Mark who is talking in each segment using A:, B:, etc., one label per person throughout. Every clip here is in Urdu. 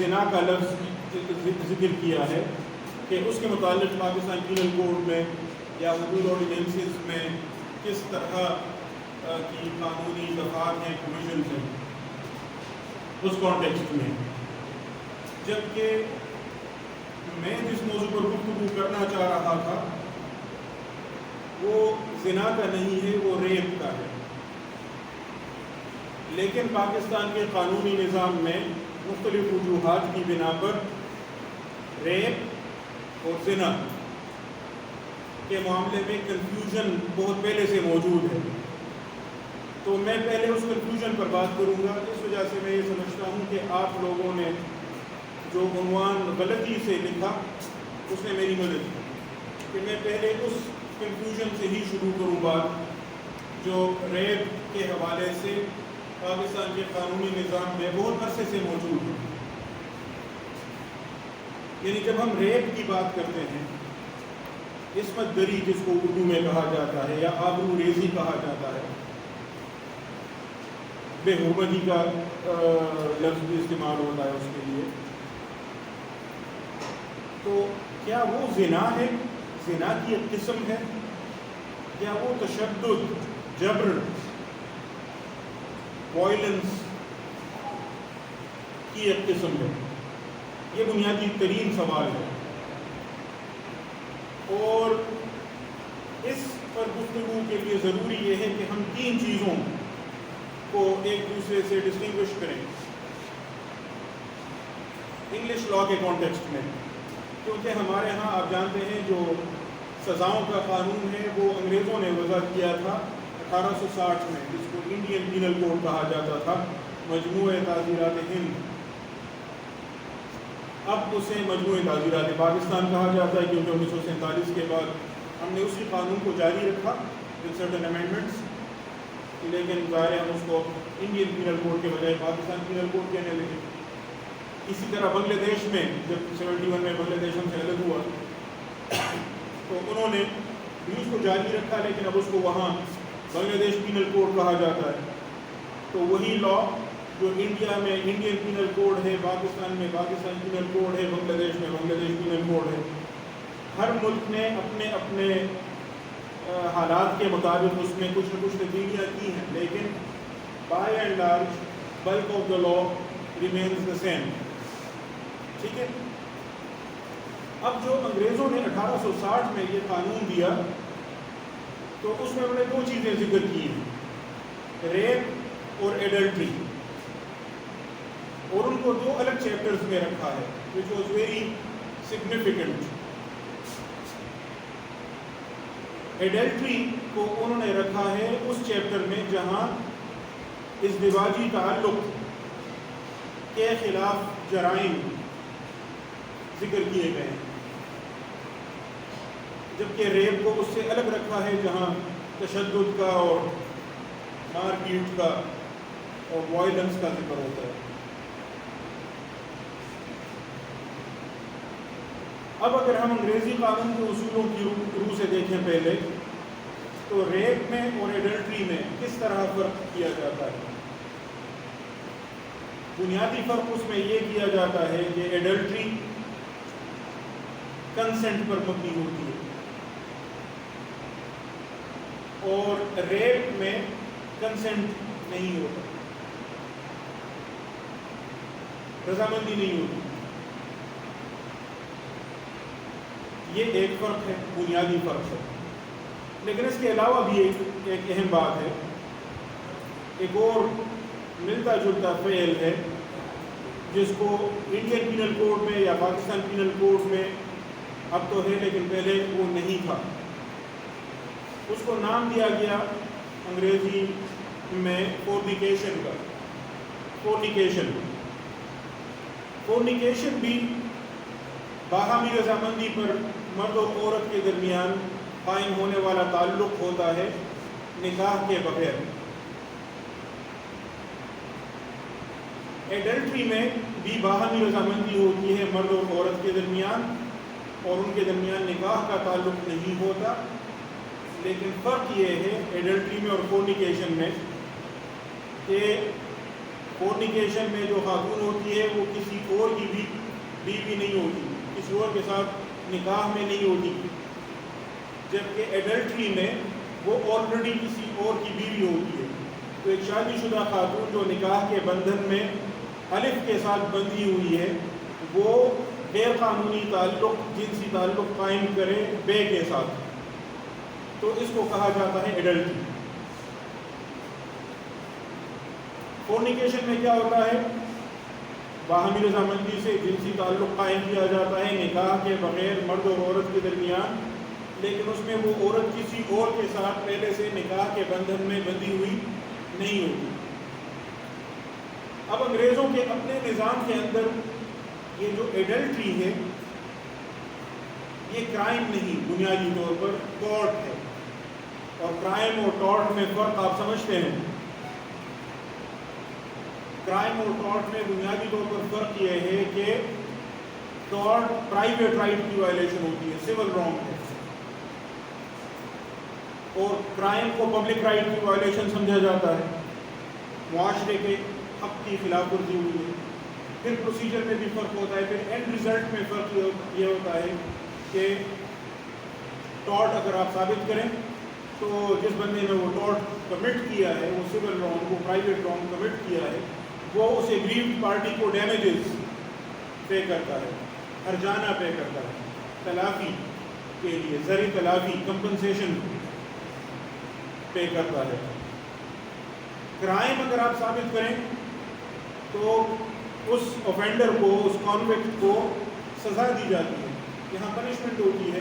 A: زنا کا لفظ ذکر کیا ہے کہ اس کے متعلق پاکستان پینل کوڈ میں یا حدود آرڈیننسز میں کس طرح کی قانونی دفعات ہیں، پروویژنز ہیں اس کانٹیکسٹ میں. جبکہ میں جس موضوع پر گفتگو کرنا چاہ رہا تھا وہ زنا کا نہیں ہے، وہ ریپ کا ہے. لیکن پاکستان کے قانونی نظام میں مختلف وجوہات کی بنا پر ریپ اور زنا کے معاملے میں کنفیوژن بہت پہلے سے موجود ہے. تو میں پہلے اس کنفیوژن پر بات کروں گا. اس وجہ سے میں یہ سمجھتا ہوں کہ آپ لوگوں نے جو عنوان غلطی سے لکھا اس نے میری مدد کی کہ میں پہلے اس کنفیوژن سے ہی شروع کروں بات جو ریپ کے حوالے سے پاکستان کے قانونی نظام میں بہت عرصے سے موجود ہے. یعنی جب ہم ریپ کی بات کرتے ہیں، عصمت دری جس کو اردو میں کہا جاتا ہے یا آبرو ریزی کہا جاتا ہے، بے حرمتی کا لفظ بھی استعمال ہوتا ہے اس کے لیے، تو کیا وہ زنا ہے، زنا کی ایک قسم ہے، یا وہ تشدد، جبر، وائلنس کی ایک قسم ہے؟ یہ بنیادی ترین سوال ہے. اور اس پر گفتگو کے لیے ضروری یہ ہے کہ ہم تین چیزوں کو ایک دوسرے سے ڈسٹنگوش کریں انگلش لاء کے کانٹیکسٹ میں، کیونکہ ہمارے ہاں آپ جانتے ہیں جو سزاؤں کا قانون ہے وہ انگریزوں نے وضع کیا تھا 1860 میں، جس کو انڈین پینل کوڈ کہا جاتا تھا، مجموعہ تعزیرات ہند. اب اسے مجموعہ تعزیرات پاکستان کہا جاتا ہے کیونکہ 1947 کے بعد ہم نے اسی قانون کو جاری رکھا ود سرٹن امینڈمنٹس، لیکن ظاہر ہم اس کو انڈین پینل کوڈ کے بجائے پاکستان پینل کوڈ کہنے لگے. اسی طرح بنگلہ دیش میں جب 71 میں بنگلہ دیش ہم سے الگ ہوا تو انہوں نے بھی اس کو جاری رکھا، لیکن اب اس کو وہاں بنگلہ دیش پینل کوڈ کہا جاتا ہے. تو وہی لاء جو انڈیا میں انڈین پینل کوڈ ہے، پاکستان میں پاکستان پینل کوڈ ہے، بنگلہ دیش میں بنگلہ دیش پینل کوڈ ہے. ہر ملک نے اپنے اپنے حالات کے مطابق اس میں کچھ نہ کچھ تبدیلیاں کی ہیں، لیکن by and large bulk of the law remains the same. ٹھیک ہے. اب جو انگریزوں نے 1860 میں یہ قانون دیا تو اس میں انہوں نے دو چیزیں ذکر کی ہیں، ریپ اور ایڈلٹری، اور ان کو دو الگ چیپٹرز میں رکھا ہے which was very significant. Adultery کو انہوں نے رکھا ہے اس چیپٹر میں جہاں ازدواجی تعلق کے خلاف جرائم ذکر کیے گئے ہیں، جبکہ ریپ کو اس سے الگ رکھا ہے جہاں تشدد کا اور مار پیٹ کا اور وائلنس کا ذکر ہوتا ہے. اب اگر ہم انگریزی قانون کے اصولوں کی روح سے دیکھیں پہلے تو ریپ میں اور ایڈلٹری میں کس طرح فرق کیا جاتا ہے. بنیادی فرق اس میں یہ کیا جاتا ہے کہ ایڈلٹری کنسنٹ پر مبنی ہوتی ہے اور ریپ میں کنسنٹ نہیں ہوتا، رضامندی نہیں ہوتی. یہ ایک فرق ہے، بنیادی فرق ہے. لیکن اس کے علاوہ بھی ایک اہم بات ہے، ایک اور ملتا جلتا فعل ہے جس کو انڈین پینل کوڈ میں یا پاکستان پینل کوڈ میں اب تو ہے لیکن پہلے وہ نہیں تھا. اس کو نام دیا گیا انگریزی میں فورنیکیشن کا. فورنیکیشن بھی باہمی رضامندی پر مرد اور عورت کے درمیان قائم ہونے والا تعلق ہوتا ہے نکاح کے بغیر. ایڈلٹری میں بھی باہمی رضامندی ہوتی ہے مرد اور عورت کے درمیان اور ان کے درمیان نکاح کا تعلق نہیں ہوتا. لیکن فرق یہ ہے ایڈلٹری میں اور فورنیکیشن میں کہ فورنیکیشن میں جو خاتون ہوتی ہے وہ کسی اور کی بھی بیوی نہیں ہوتی، کسی اور کے ساتھ نکاح میں نہیں ہوتی، جبکہ ایڈلٹری میں وہ آلریڈی کسی اور کی بیوی ہوتی ہے۔ تو ایک شادی شدہ خاتون جو نکاح کے بندھن میں الف کے ساتھ بندھی ہوئی ہے، وہ غیر قانونی تعلق، جنسی تعلق قائم کرے بے کے ساتھ، تو اس کو کہا جاتا ہے ایڈلٹری۔ فورنیکیشن میں کیا ہوتا ہے؟ باہمی رضامندی سے جنسی تعلق قائم کیا جاتا ہے نکاح کے بغیر مرد اور عورت کے درمیان، لیکن اس میں وہ عورت کسی اور کے ساتھ پہلے سے نکاح کے بندھن میں بندھی ہوئی نہیں ہوتی۔ اب انگریزوں کے اپنے نظام کے اندر یہ جو ایڈلٹری ہے یہ کرائم نہیں، بنیادی طور پر ٹارٹ ہے، اور کرائم اور ٹارٹ میں فرق آپ سمجھتے ہیں۔ کرائم اور ٹارٹ میں بنیادی طور پر فرق یہ ہے کہ ٹارٹ پرائیویٹ رائٹ کی وائلیشن ہوتی ہے، سول رانگ ہے، اور کرائم کو پبلک رائٹ کی وائلیشن سمجھا جاتا ہے، معاشرے کے حق کی خلاف ورزی ہوئی ہے۔ پھر پروسیجر میں بھی فرق ہوتا ہے، پھر اینڈ ریزلٹ میں فرق یہ ہوتا ہے کہ ٹارٹ اگر آپ ثابت کریں تو جس بندے نے وہ ٹارٹ کمٹ کیا ہے، وہ سول رانگ، وہ پرائیویٹ رانگ کمٹ کیا ہے، وہ اس ایگریوڈ پارٹی کو ڈیمیجز پے کرتا ہے، ہرجانہ پے کرتا ہے، تلافی کے لیے زرعی تلافی، کمپنسیشن پے کرتا ہے۔ کرائم اگر آپ ثابت کریں تو اس اوفینڈر کو، اس کانوکٹ کو سزا دی جاتی ہے، یہاں پنشمنٹ ہوتی ہے،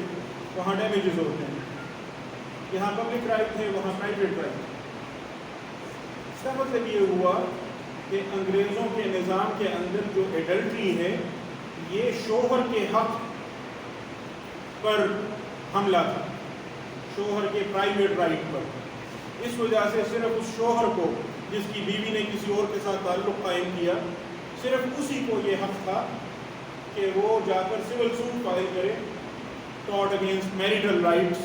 A: وہاں ڈیمیجز ہوتے ہیں، یہاں پبلک رائٹ ہے، وہاں پرائیویٹ رائٹ۔ اس کا مطلب یہ ہوا کہ انگریزوں کے نظام کے اندر جو ایڈلٹری ہے یہ شوہر کے حق پر حملہ تھا، شوہر کے پرائیویٹ رائٹ پر۔ اس وجہ سے صرف اس شوہر کو جس کی بیوی نے کسی اور کے ساتھ تعلق قائم کیا، صرف اسی کو یہ حق تھا کہ وہ جا کر سول سوٹ فائل کرے ٹارٹ اگینسٹ میریٹل رائٹس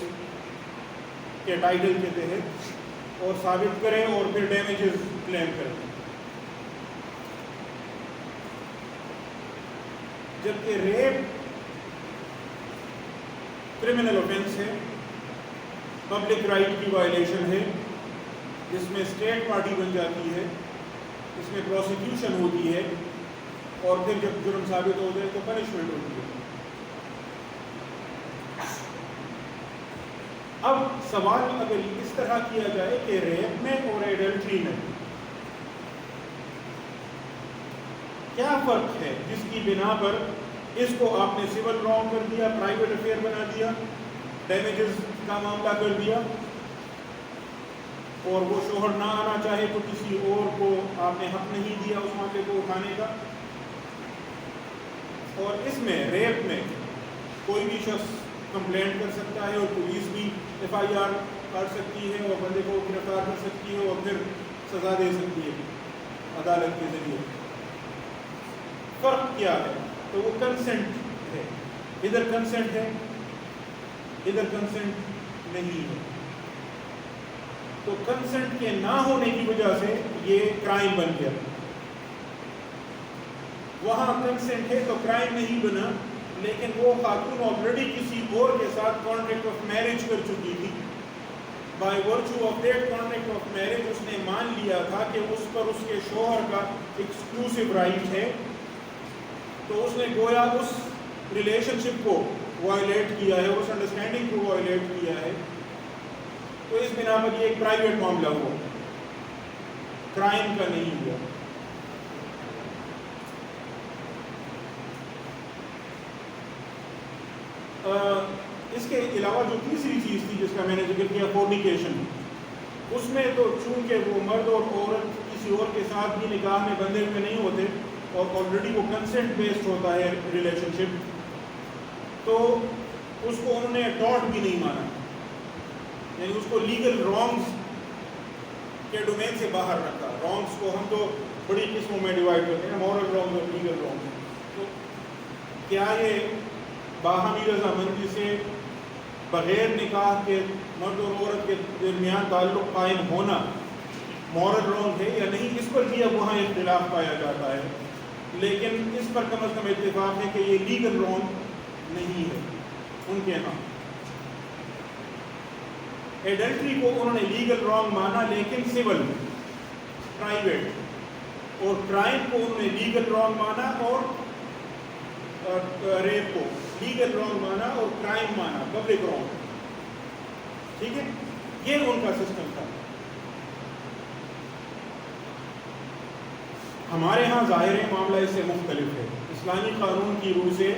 A: کے ٹائٹل کے تحت، اور ثابت کریں اور پھر ڈیمیجز کلیم کریں۔ جبکہ ریپ کرمنل آفینس ہے، پبلک رائٹ کی وائلیشن ہے، جس میں اسٹیٹ پارٹی بن جاتی ہے، اس میں پروسیکیوشن ہوتی ہے، اور پھر جب جرم ثابت ہو جائے تو پنشمنٹ ہوتی ہے۔ اب سوال اگر اس طرح کیا جائے کہ ریپ میں اور ایڈلٹری میں کیا فرق ہے جس کی بنا پر اس کو آپ نے سول رانگ کر دیا، پرائیویٹ افیئر بنا دیا، ڈیمیجز کا معاملہ کر دیا، اور وہ شوہر نہ آنا چاہے تو کسی اور کو آپ نے حق نہیں دیا اس معاملے کو اٹھانے کا۔ اور اس میں ریپ میں کوئی بھی شخص کمپلینٹ کر سکتا ہے، اور پولیس بھی ایف آئی آر کر سکتی ہے، اور بندے کو گرفتار کر سکتی ہے، اور پھر سزا دے سکتی ہے عدالت کے ذریعے۔ فرق کیا ہے؟ تو وہ کنسنٹ ہے، ادھر کنسنٹ ہے، ادھر کنسنٹ نہیں ہے۔ تو کنسنٹ کے نہ ہونے کی وجہ سے یہ کرائم بن گیا، وہاں کنسنٹ ہے تو کرائم نہیں بنا، لیکن وہ خاتون آلریڈی کسی اور کے ساتھ کانٹریکٹ آف میرج کر چکی تھی۔ By virtue of that contract of marriage اس نے مان لیا تھا کہ اس پر اس کے شوہر کا ایکسکلوسیو رائٹ ہے، تو اس نے گویا اس ریلیشن شپ کو وائلیٹ کیا ہے، اس انڈرسٹینڈنگ کو وائلیٹ کیا ہے۔ تو اس بنا پر یہ ایک پرائیویٹ معاملہ ہوا، کرائم کا نہیں ہوا۔ اس کے علاوہ جو تیسری چیز تھی جس کا میں نے ذکر کیا، فورنیکیشن، اس میں تو چونکہ وہ مرد اور عورت کسی اور کے ساتھ بھی نکاح میں بندھے ہوئے نہیں ہوتے، اور آلریڈی وہ کنسنٹ بیسڈ ہوتا ہے ریلیشن شپ، تو اس کو انہوں نے ٹارٹ بھی نہیں مانا، یعنی اس کو لیگل رانگز کے ڈومین سے باہر رکھا۔ رانگز کو ہم تو بڑی قسموں میں ڈیوائڈ کرتے ہیں، مورل رانگز اور لیگل رانگز۔ تو کیا یہ باہمی رضامندی سے بغیر نکاح کے مرد اور عورت کے درمیان تعلق قائم ہونا مورل رانگ ہے یا نہیں، اس پر بھی اب وہاں اختلاف پایا جاتا ہے، لیکن اس پر کم از کم اتفاق ہے کہ یہ لیگل رانگ نہیں ہے ان کے ہاں۔ ایڈلٹری کو انہوں نے لیگل رانگ مانا، لیکن سول پرائیویٹ، اور کرائم کو انہوں نے لیگل رانگ مانا، اور ریپ کو لیگل رانگ مانا اور کرائم مانا پبلک رانگ۔ ٹھیک ہے، یہ ان کا سسٹم تھا۔ ہمارے ہاں ظاہر معاملہ اس سے مختلف ہے۔ اسلامی قانون کی روح سے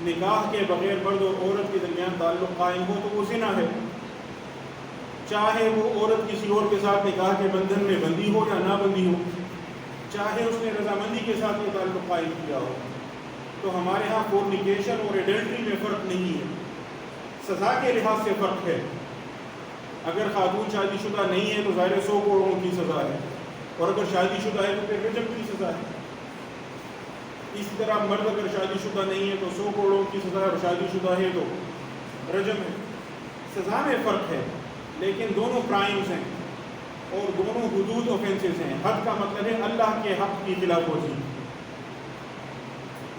A: نکاح کے بغیر مرد اور عورت کے درمیان تعلق قائم ہو تو وہ زنا ہے، چاہے وہ عورت کسی اور کے ساتھ نکاح کے بندھن میں بندی ہو یا نہ بندی ہو، چاہے اس نے رضامندی کے ساتھ یہ تعلق قائم کیا ہو۔ تو ہمارے ہاں فورنیکیشن اور ایڈلٹری میں فرق نہیں ہے، سزا کے لحاظ سے فرق ہے۔ اگر خاتون شادی شدہ نہیں ہے تو ظاہر 100 کوڑوں کی سزا ہے، اور اگر شادی شدہ ہے تو پھر رجم کی سزا ہے۔ اسی طرح مرد اگر شادی شدہ نہیں ہے تو 100 کوڑوں کی سزا، اور شادی شدہ ہے تو رجم ہے۔ سزا میں فرق ہے، لیکن دونوں کرائمز ہیں اور دونوں حدود اوفینسز ہیں۔ حد کا مطلب ہے اللہ کے حق کی خلاف ورزی۔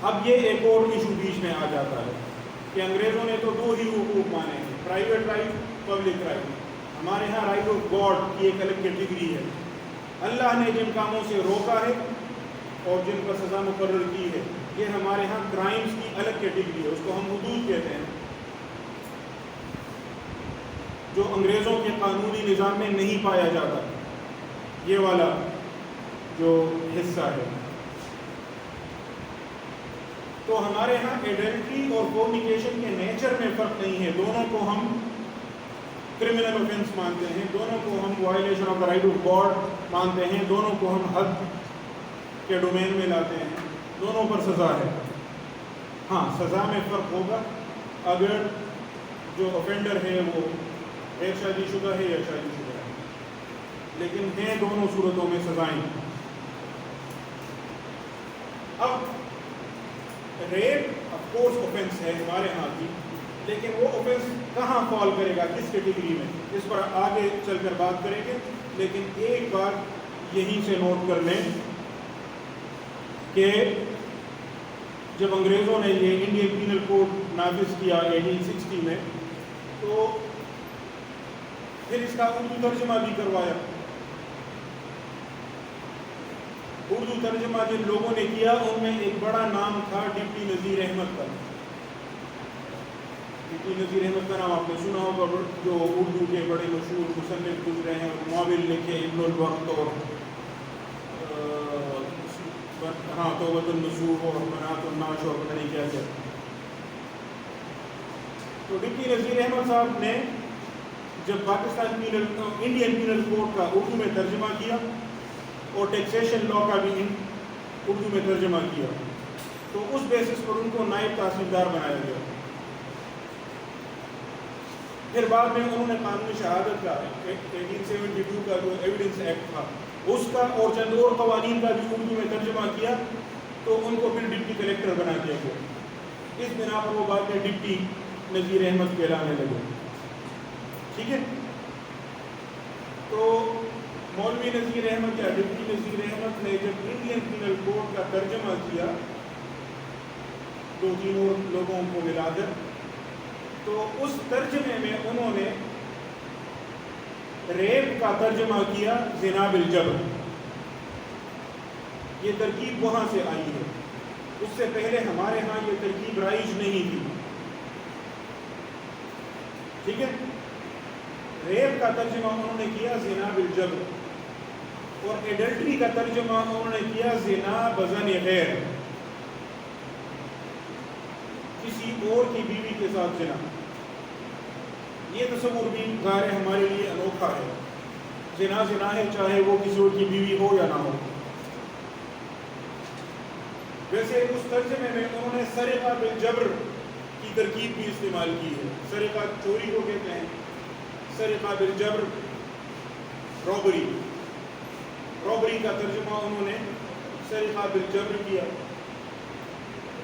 A: اب یہ ایک اور ایشو بیچ میں آ جاتا ہے کہ انگریزوں نے تو 2 ہی حقوق مانے ہیں، پرائیویٹ رائٹ، پبلک رائٹ۔ ہمارے ہاں رائٹ آف گاڈ کی ایک الگ کیٹیگری ہے، اللہ نے جن کاموں سے روکا ہے اور جن پر سزا مقرر کی ہے، یہ ہمارے ہاں کرائمز کی الگ کیٹیگری ہے، اس کو ہم حدود کہتے ہیں، جو انگریزوں کے قانونی نظام میں نہیں پایا جاتا، یہ والا جو حصہ ہے۔ تو ہمارے ہاں ایڈلٹری اور فورنیکیشن کے نیچر میں فرق نہیں ہے، دونوں کو ہم کرمنل اوفینس مانتے ہیں، دونوں کو ہم violation of the right of God مانتے ہیں، دونوں کو ہم حد کے ڈومین میں لاتے ہیں، دونوں پر سزا ہے۔ ہاں سزا میں فرق ہوگا اگر جو اوفینڈر ہے وہ غیر شادی شدہ ہے یا شادی شدہ ہے، لیکن ہیں دونوں صورتوں میں سزائیں۔ اب ریپ آف کورس اوفینس ہے ہمارے ہاں کی، لیکن وہ اوفینس کہاں فال کرے گا، کس کیٹیگری میں، اس پر آگے چل کر بات کریں گے۔ لیکن ایک بات یہیں سے نوٹ کر لیں کہ جب انگریزوں نے یہ انڈین پینل کوڈ نافذ کیا 1860 میں، تو پھر اس کا اردو ترجمہ بھی کروایا۔ اردو ترجمہ جن لوگوں نے کیا ان میں ایک بڑا نام تھا ڈپٹی نذیر احمد کا۔ ڈپٹی نذیر احمد کا نام آپ نے سنا ہوگا، جو اردو کے بڑے مشہور مصنف گزرے ہیں، معاول لکھے ابن الوقت اور توبۃ النصوح اور مناۃ الناش اور پتہ نہیں کیا کیا۔ تو ڈپٹی نذیر احمد صاحب نے جب پاکستان انڈین پینل کوڈ کا اردو میں ترجمہ کیا اور ٹیکسیشن لا کا بھی اردو میں ترجمہ کیا، تو اس بیسس پر ان کو نائب تحصیلدار بنایا گیا۔ پھر بعد میں انہوں نے قانون شہادت کا 1872 کا جو ایویڈنس ایکٹ تھا اس کا اور چند اور قوانین کا بھی اردو میں ترجمہ کیا، تو ان کو پھر ڈپٹی کلیکٹر بنا دیا گیا۔ اس بنا پر وہ بعد میں ڈپٹی نذیر احمد کہلانے لگے۔ ٹھیک ہے، تو مولوی نذیر احمد یا ڈپٹی نذیر احمد نے جب انڈین پینل کوڈ کا ترجمہ کیا 2-3 اور لوگوں کو ملا کر، تو اس ترجمے میں انہوں نے ریپ کا ترجمہ کیا زنا بالجبر۔ یہ ترکیب وہاں سے آئی ہے، اس سے پہلے ہمارے ہاں یہ ترکیب رائج نہیں تھی۔ ٹھیک ہے، ریپ کا ترجمہ انہوں نے کیا زنا بالجبر، اور ایڈلٹری کا ترجمہ انہوں نے کیا زنا بزن غیر، کسی اور کی بیوی کے ساتھ زنا۔ یہ تصور بھی ظاہر ہمارے لیے انوکھا ہے، زنا زنا ہے چاہے وہ کسی اور کی بیوی ہو یا نہ ہو۔ ویسے اس ترجمے میں انہوں نے سرقہ بالجبر کی ترکیب بھی استعمال کی ہے۔ سرقہ چوری کو کہتے ہیں، سرقہ بالجبر رابری، رابری کا ترجمہ انہوں نے سرقہ بالجبر کیا۔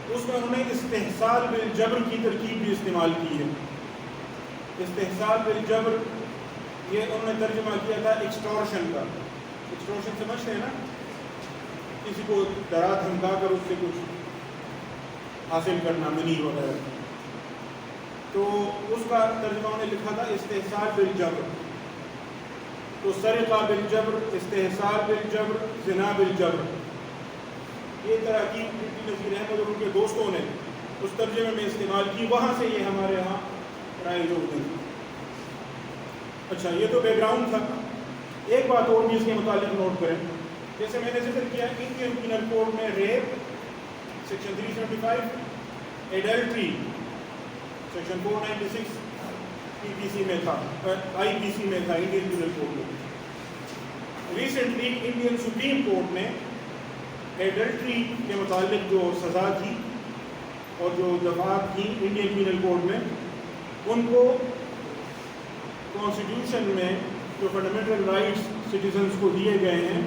A: اس میں انہوں نے استحصال بالجبر کی ترکیب بھی استعمال کی ہے۔ استحصال بالجبر یہ انہوں نے ترجمہ کیا تھا ایکسٹورشن کا، ایکسٹورشن سمجھتے ہیں نا، کسی کو ڈرا دھمکا کر اس سے کچھ حاصل کرنا، منی وغیرہ. تو اس کا ترجمہ انہوں نے لکھا تھا استحصال بالجبر. تو سرقہ بالجبر، استحصال بالجبر، زنا بالجبر، یہ تراکیب نذیر احمد اور ان کے دوستوں نے اس ترجمے میں استعمال کی. وہاں سے یہ ہمارے یہاں رائج ہو گئی. اچھا، یہ تو بیک گراؤنڈ تھا. ایک بات اور بھی اس کے متعلق نوٹ کریں. جیسے میں نے ذکر کیا انڈین پینل کوڈ میں ریپ سیکشن 375، ایڈلٹری سیکشن 496 پی پی سی میں تھا، آئی پی سی میں تھا انڈین پینل کوڈ میں. ریسنٹلی انڈین سپریم کورٹ نے ایڈلٹری کے متعلق جو سزا تھی اور جو دفعات تھیں انڈین پینل کوڈ میں، ان کو کانسٹیٹیوشن میں جو فنڈامنٹل رائٹس سٹیزنز کو دیے گئے ہیں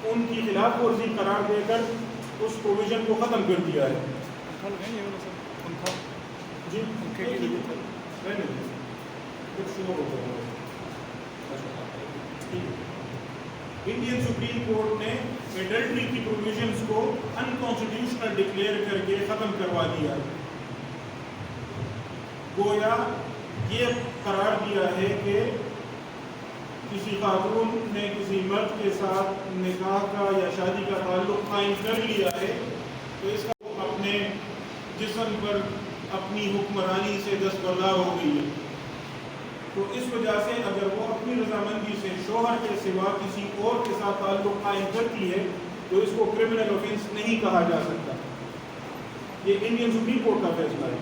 A: ان کی خلاف ورزی قرار دے کر اس پروویژن کو ختم کر دیا ہے. جی انڈین سپریم کورٹ نے ایڈلٹری کی پروویژنز کو انکانسٹیٹیوشنل ڈکلیئر کر کے ختم کروا دیا ہے. گویا یہ قرار دیا ہے کہ کسی خاتون نے کسی مرد کے ساتھ نکاح کا یا شادی کا تعلق قائم کر لیا ہے تو اس کا اپنے جسم پر اپنی حکمرانی سے دستبردار ہو گئی ہے. تو اس وجہ سے اگر وہ اپنی رضامندی سے شوہر کے سوا کسی اور کے ساتھ تعلق قائم کرتی ہے تو اس کو کرمنل آفینس نہیں کہا جا سکتا. یہ انڈین سپریم کورٹ کا فیصلہ ہے.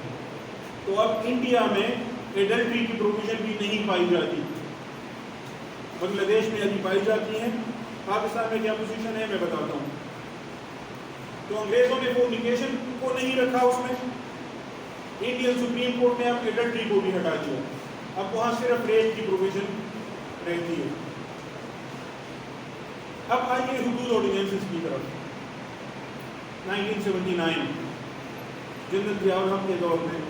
A: تو اب انڈیا میں ایڈلٹری کی پروویژن بھی نہیں پائی جاتی. بنگلہ دیش میں ابھی پائی جاتی ہیں. پاکستان میں کیا پوزیشن ہے میں بتاتا ہوں. تو انگریزوں نے فورنیکیشن کو نہیں رکھا اس میں، انڈین سپریم کورٹ نے اب ایڈلٹری کو بھی ہٹا دیا. اب وہاں صرف ریپ کی پروویژن رہتی ہے. اب آئیے حدود آرڈیننسز کی طرف. 1979 جنرل ضیاء الحق کے دور میں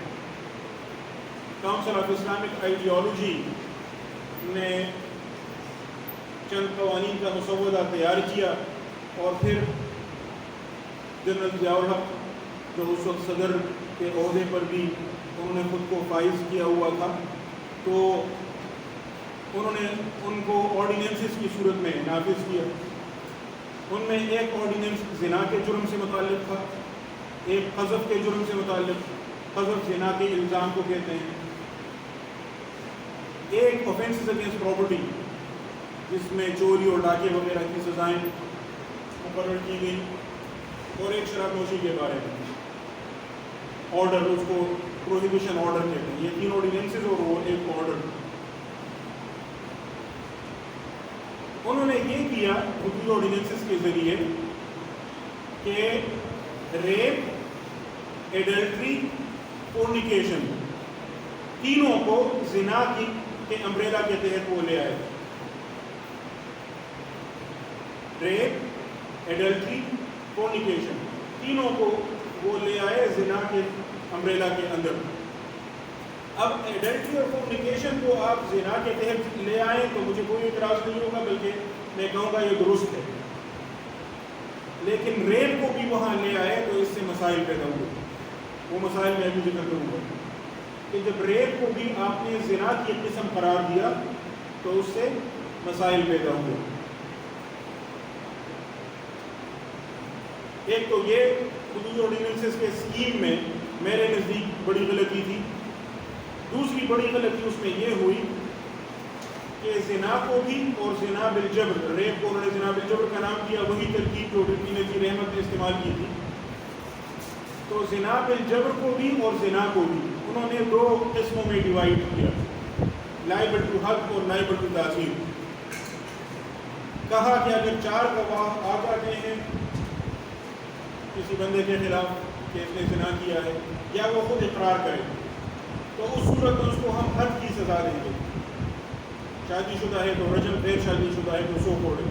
A: کاؤنسل آف اسلامک آئیڈیالوجی نے چند قوانین کا مسودہ تیار کیا اور پھر جنرل ضیاء الحق جو اس وقت صدر کے عہدے پر بھی انہوں نے خود کو فائز کیا ہوا تھا تو انہوں نے ان کو آرڈیننسز کی صورت میں نافذ کیا. ان میں ایک آرڈیننس زنا کے جرم سے متعلق تھا، ایک قذف کے جرم سے متعلق. قذف زنا کے الزام کو کہتے ہیں. ایک آفینسز اگینسٹ پراپرٹی جس میں چوری اور ڈاکے وغیرہ کی سزائیں مقرر کی گئی، اور ایک شراب نوشی کے بارے میں آرڈر، اس کو پروہیبیشن آرڈر کہتے ہیں. یہ 3 آرڈیننسز اور وہ ایک آرڈر. انہوں نے یہ کیا حدود آرڈیننسز کے ذریعے کہ ریپ، ایڈلٹری، فورنیکیشن تینوں کو زنا کے امبریلا کے تحت وہ لے آئے. ریپ، ایڈلٹری، فورنیکیشن تینوں کو وہ لے آئے زنا کے امبریلا کے اندر. اب ایڈلٹری اور فورنیکیشن کو آپ زنا کے تحت لے آئیں تو مجھے کوئی اعتراض نہیں ہوگا، بلکہ میں کہوں گا یہ درست ہے. لیکن ریپ کو بھی وہاں لے آئے تو اس سے مسائل پیدا ہوئے. وہ مسائل میں بھی ذکر کروں گا کہ جب ریپ کو بھی آپ نے زنا کی قسم قرار دیا تو اس سے مسائل پیدا ہوئے. ایک تو یہ حدود آرڈیننسز کے اسکیم میں میرے نزدیک بڑی غلطی تھی. دوسری بڑی غلطی اس میں یہ ہوئی کہ زنا کو بھی اور زنا بالجبر، ریپ کو انہوں نے زنا بالجبر کا نام دیا، وہی ترکیب جو ڈپٹی نذیر احمد نے استعمال کی تھی. تو زنا بالجبر کو بھی اور زنا کو بھی انہوں نے 2 قسموں میں ڈیوائڈ کیا، لائبل ٹو حد اور لائبل ٹو تعزیر. کہا کہ اگر 4 گواہ آ جاتے ہیں کسی بندے کے خلاف کہ اس نے زنا کیا ہے یا وہ خود اقرار کرے تو اس صورت میں اس کو ہم حد کی سزا دیں گے. شادی شدہ ہے تو رجم، غیر شادی شدہ ہے تو 100 کوڑے.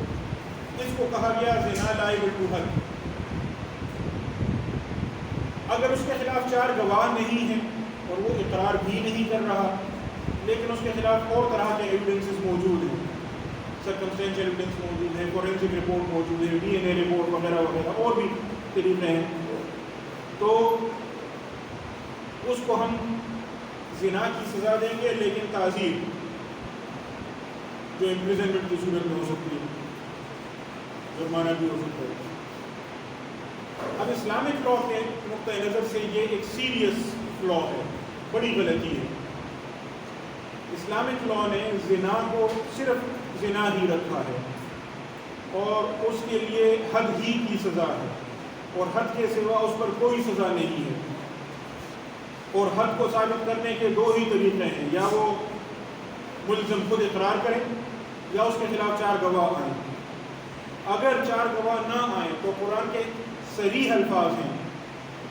A: اس کو کہا گیا زنا لائبل ٹو حد. اگر اس کے خلاف 4 گواہ نہیں ہیں اور وہ اقرار بھی نہیں کر رہا لیکن اس کے خلاف اور طرح کے ایویڈنسز موجود ہیں، سرکمسٹینشیل ایویڈنس موجود ہے، فورینسک رپورٹ موجود ہے، DNA رپورٹ وغیرہ وغیرہ، اور بھی طریقے ہیں، تو اس کو ہم زنا کی سزا دیں گے، لیکن تعزیر جو امپریزنمنٹ کی صورت میں ہو سکتی ہے، جرمانہ بھی ہو سکتا ہے۔ اب اسلامک لا کے نقطۂ نظر سے یہ ایک سیریس لا ہے، بڑی غلطی ہے۔ اسلامک لا نے زنا کو صرف زنا ہی رکھا ہے، اور اس کے لیے حد ہی کی سزا ہے، اور حد کے سوا اس پر کوئی سزا نہیں ہے، اور حد کو ثابت کرنے کے دو ہی طریقے ہیں، یا وہ ملزم خود اقرار کرے یا اس کے خلاف 4 گواہ آئیں۔ اگر 4 گواہ نہ آئیں تو قرآن کے صریح الفاظ ہیں،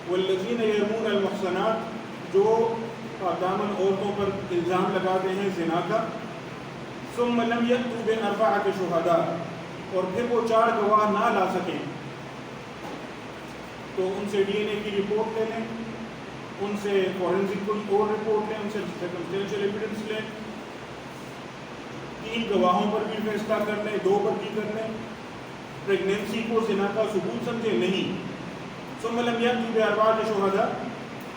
A: والذین یرمون المحصنات، جو پاکدامن عورتوں پر الزام لگاتے ہیں زنا کا، ثم لم یأتوا بأربعۃ شہداء، اور پھر وہ 4 گواہ نہ لا سکیں، تو ان سے DNA کی رپورٹ لے لیں، ان سے فورینسک کوئی اور رپورٹ لیں، ان سے سرکمسٹینشیل ایویڈنس لیں، 3 گواہوں پر بھی فیصلہ کر لیں، 2 پر بھی کر لیں، پریگنینسی کو زنا کا ثبوت سمجھے نہیں۔ ثم لم یأتوا بأربعۃ شہداء،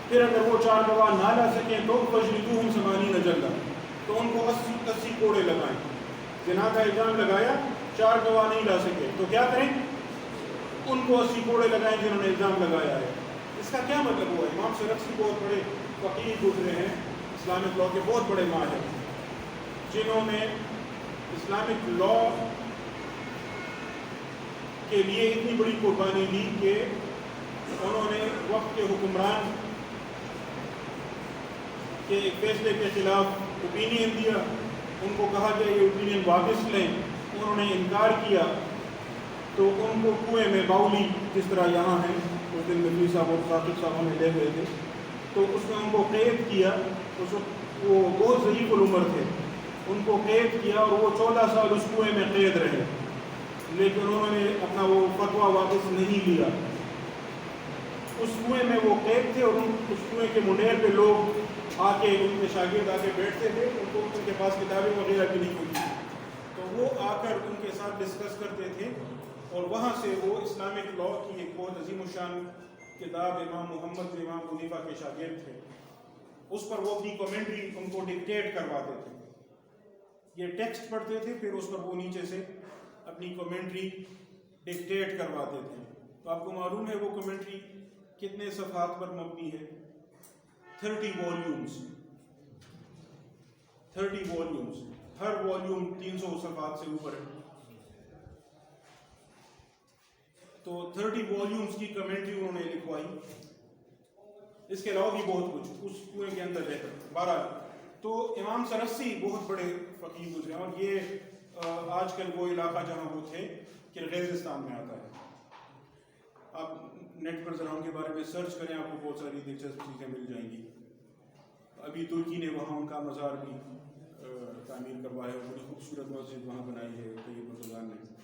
A: پھر اگر وہ 4 گواہ نہ لا سکیں تو فجلدوہم 80 جلدہ، تو ان کو 80 کوڑے لگائیں۔ زنا کا الزام لگایا، 4 گواہ نہیں لا سکے تو کیا کریں؟ ان کو 80 کوڑے لگائیں جنہوں نے الزام لگایا ہے۔ اس کا کیا مطلب ہوا؟ امام سرخسی بہت بڑے فقیہ گزرے ہیں، اسلامک لا کے بہت بڑے ماہر، جنہوں نے اسلامک لا کے لیے اتنی بڑی قربانی دی کہ انہوں نے وقت کے حکمران کے ایک فیصلے کے خلاف اوپینین دیا، ان کو کہا گیا یہ اوپینین واپس لیں، انہوں نے انکار کیا، تو ان کو کنویں میں باؤلی، جس طرح یہاں ہیں، اس دن نبی صاحب اور ثاقب صاحب ہمیں لے گئے تھے، تو اس میں ان کو قید کیا، اس وقت وہ بہت ضعیف العمر تھے، ان کو قید کیا اور وہ 14 سال اس کنویں میں قید رہے، لیکن انہوں نے اپنا وہ فتویٰ واپس نہیں لیا۔ اس کنویں میں وہ قید تھے، اور اس کنویں کے منیر پہ لوگ آ کے، ان کے شاگرد آ کے بیٹھتے تھے، ان کے پاس کتابیں وغیرہ بھی نہیں ہوتی، تو وہ آ کر ان کے ساتھ ڈسکس کرتے تھے، اور وہاں سے وہ اسلامک لا کی ایک بہت عظیم الشان کتاب امام محمد جو امام حنیفہ کے شاگرد تھے، اس پر وہ اپنی کمنٹری ان کو ڈکٹیٹ کرواتے تھے، یہ ٹیکسٹ پڑھتے تھے، پھر اس پر وہ نیچے سے اپنی کمنٹری ڈکٹیٹ کرواتے تھے۔ تو آپ کو معلوم ہے وہ کمنٹری کتنے صفحات پر مبنی ہے؟ 30 والیومز، 30 والیومز، ہر والیوم 300 صفحات سے اوپر ہے، تو 30 والیومز کی کمنٹری انہوں نے لکھوائی۔ اس کے علاوہ بھی بہت کچھ اس کنویں کے اندر رہ کر۔ بہرحال تو امام سرخسی بہت بڑے فقیہ گزرے، اور یہ آج کل وہ علاقہ جہاں وہ تھے کرغیزستان میں آتا ہے۔ آپ نیٹ پر ذرا ان کے بارے میں سرچ کریں، آپ کو بہت ساری دلچسپ چیزیں مل جائیں گی۔ ابھی ترکی نے وہاں ان کا مزار بھی تعمیر کروایا ہے، بڑی خوبصورت مسجد وہاں بنائی ہے طیب الرضوان نے۔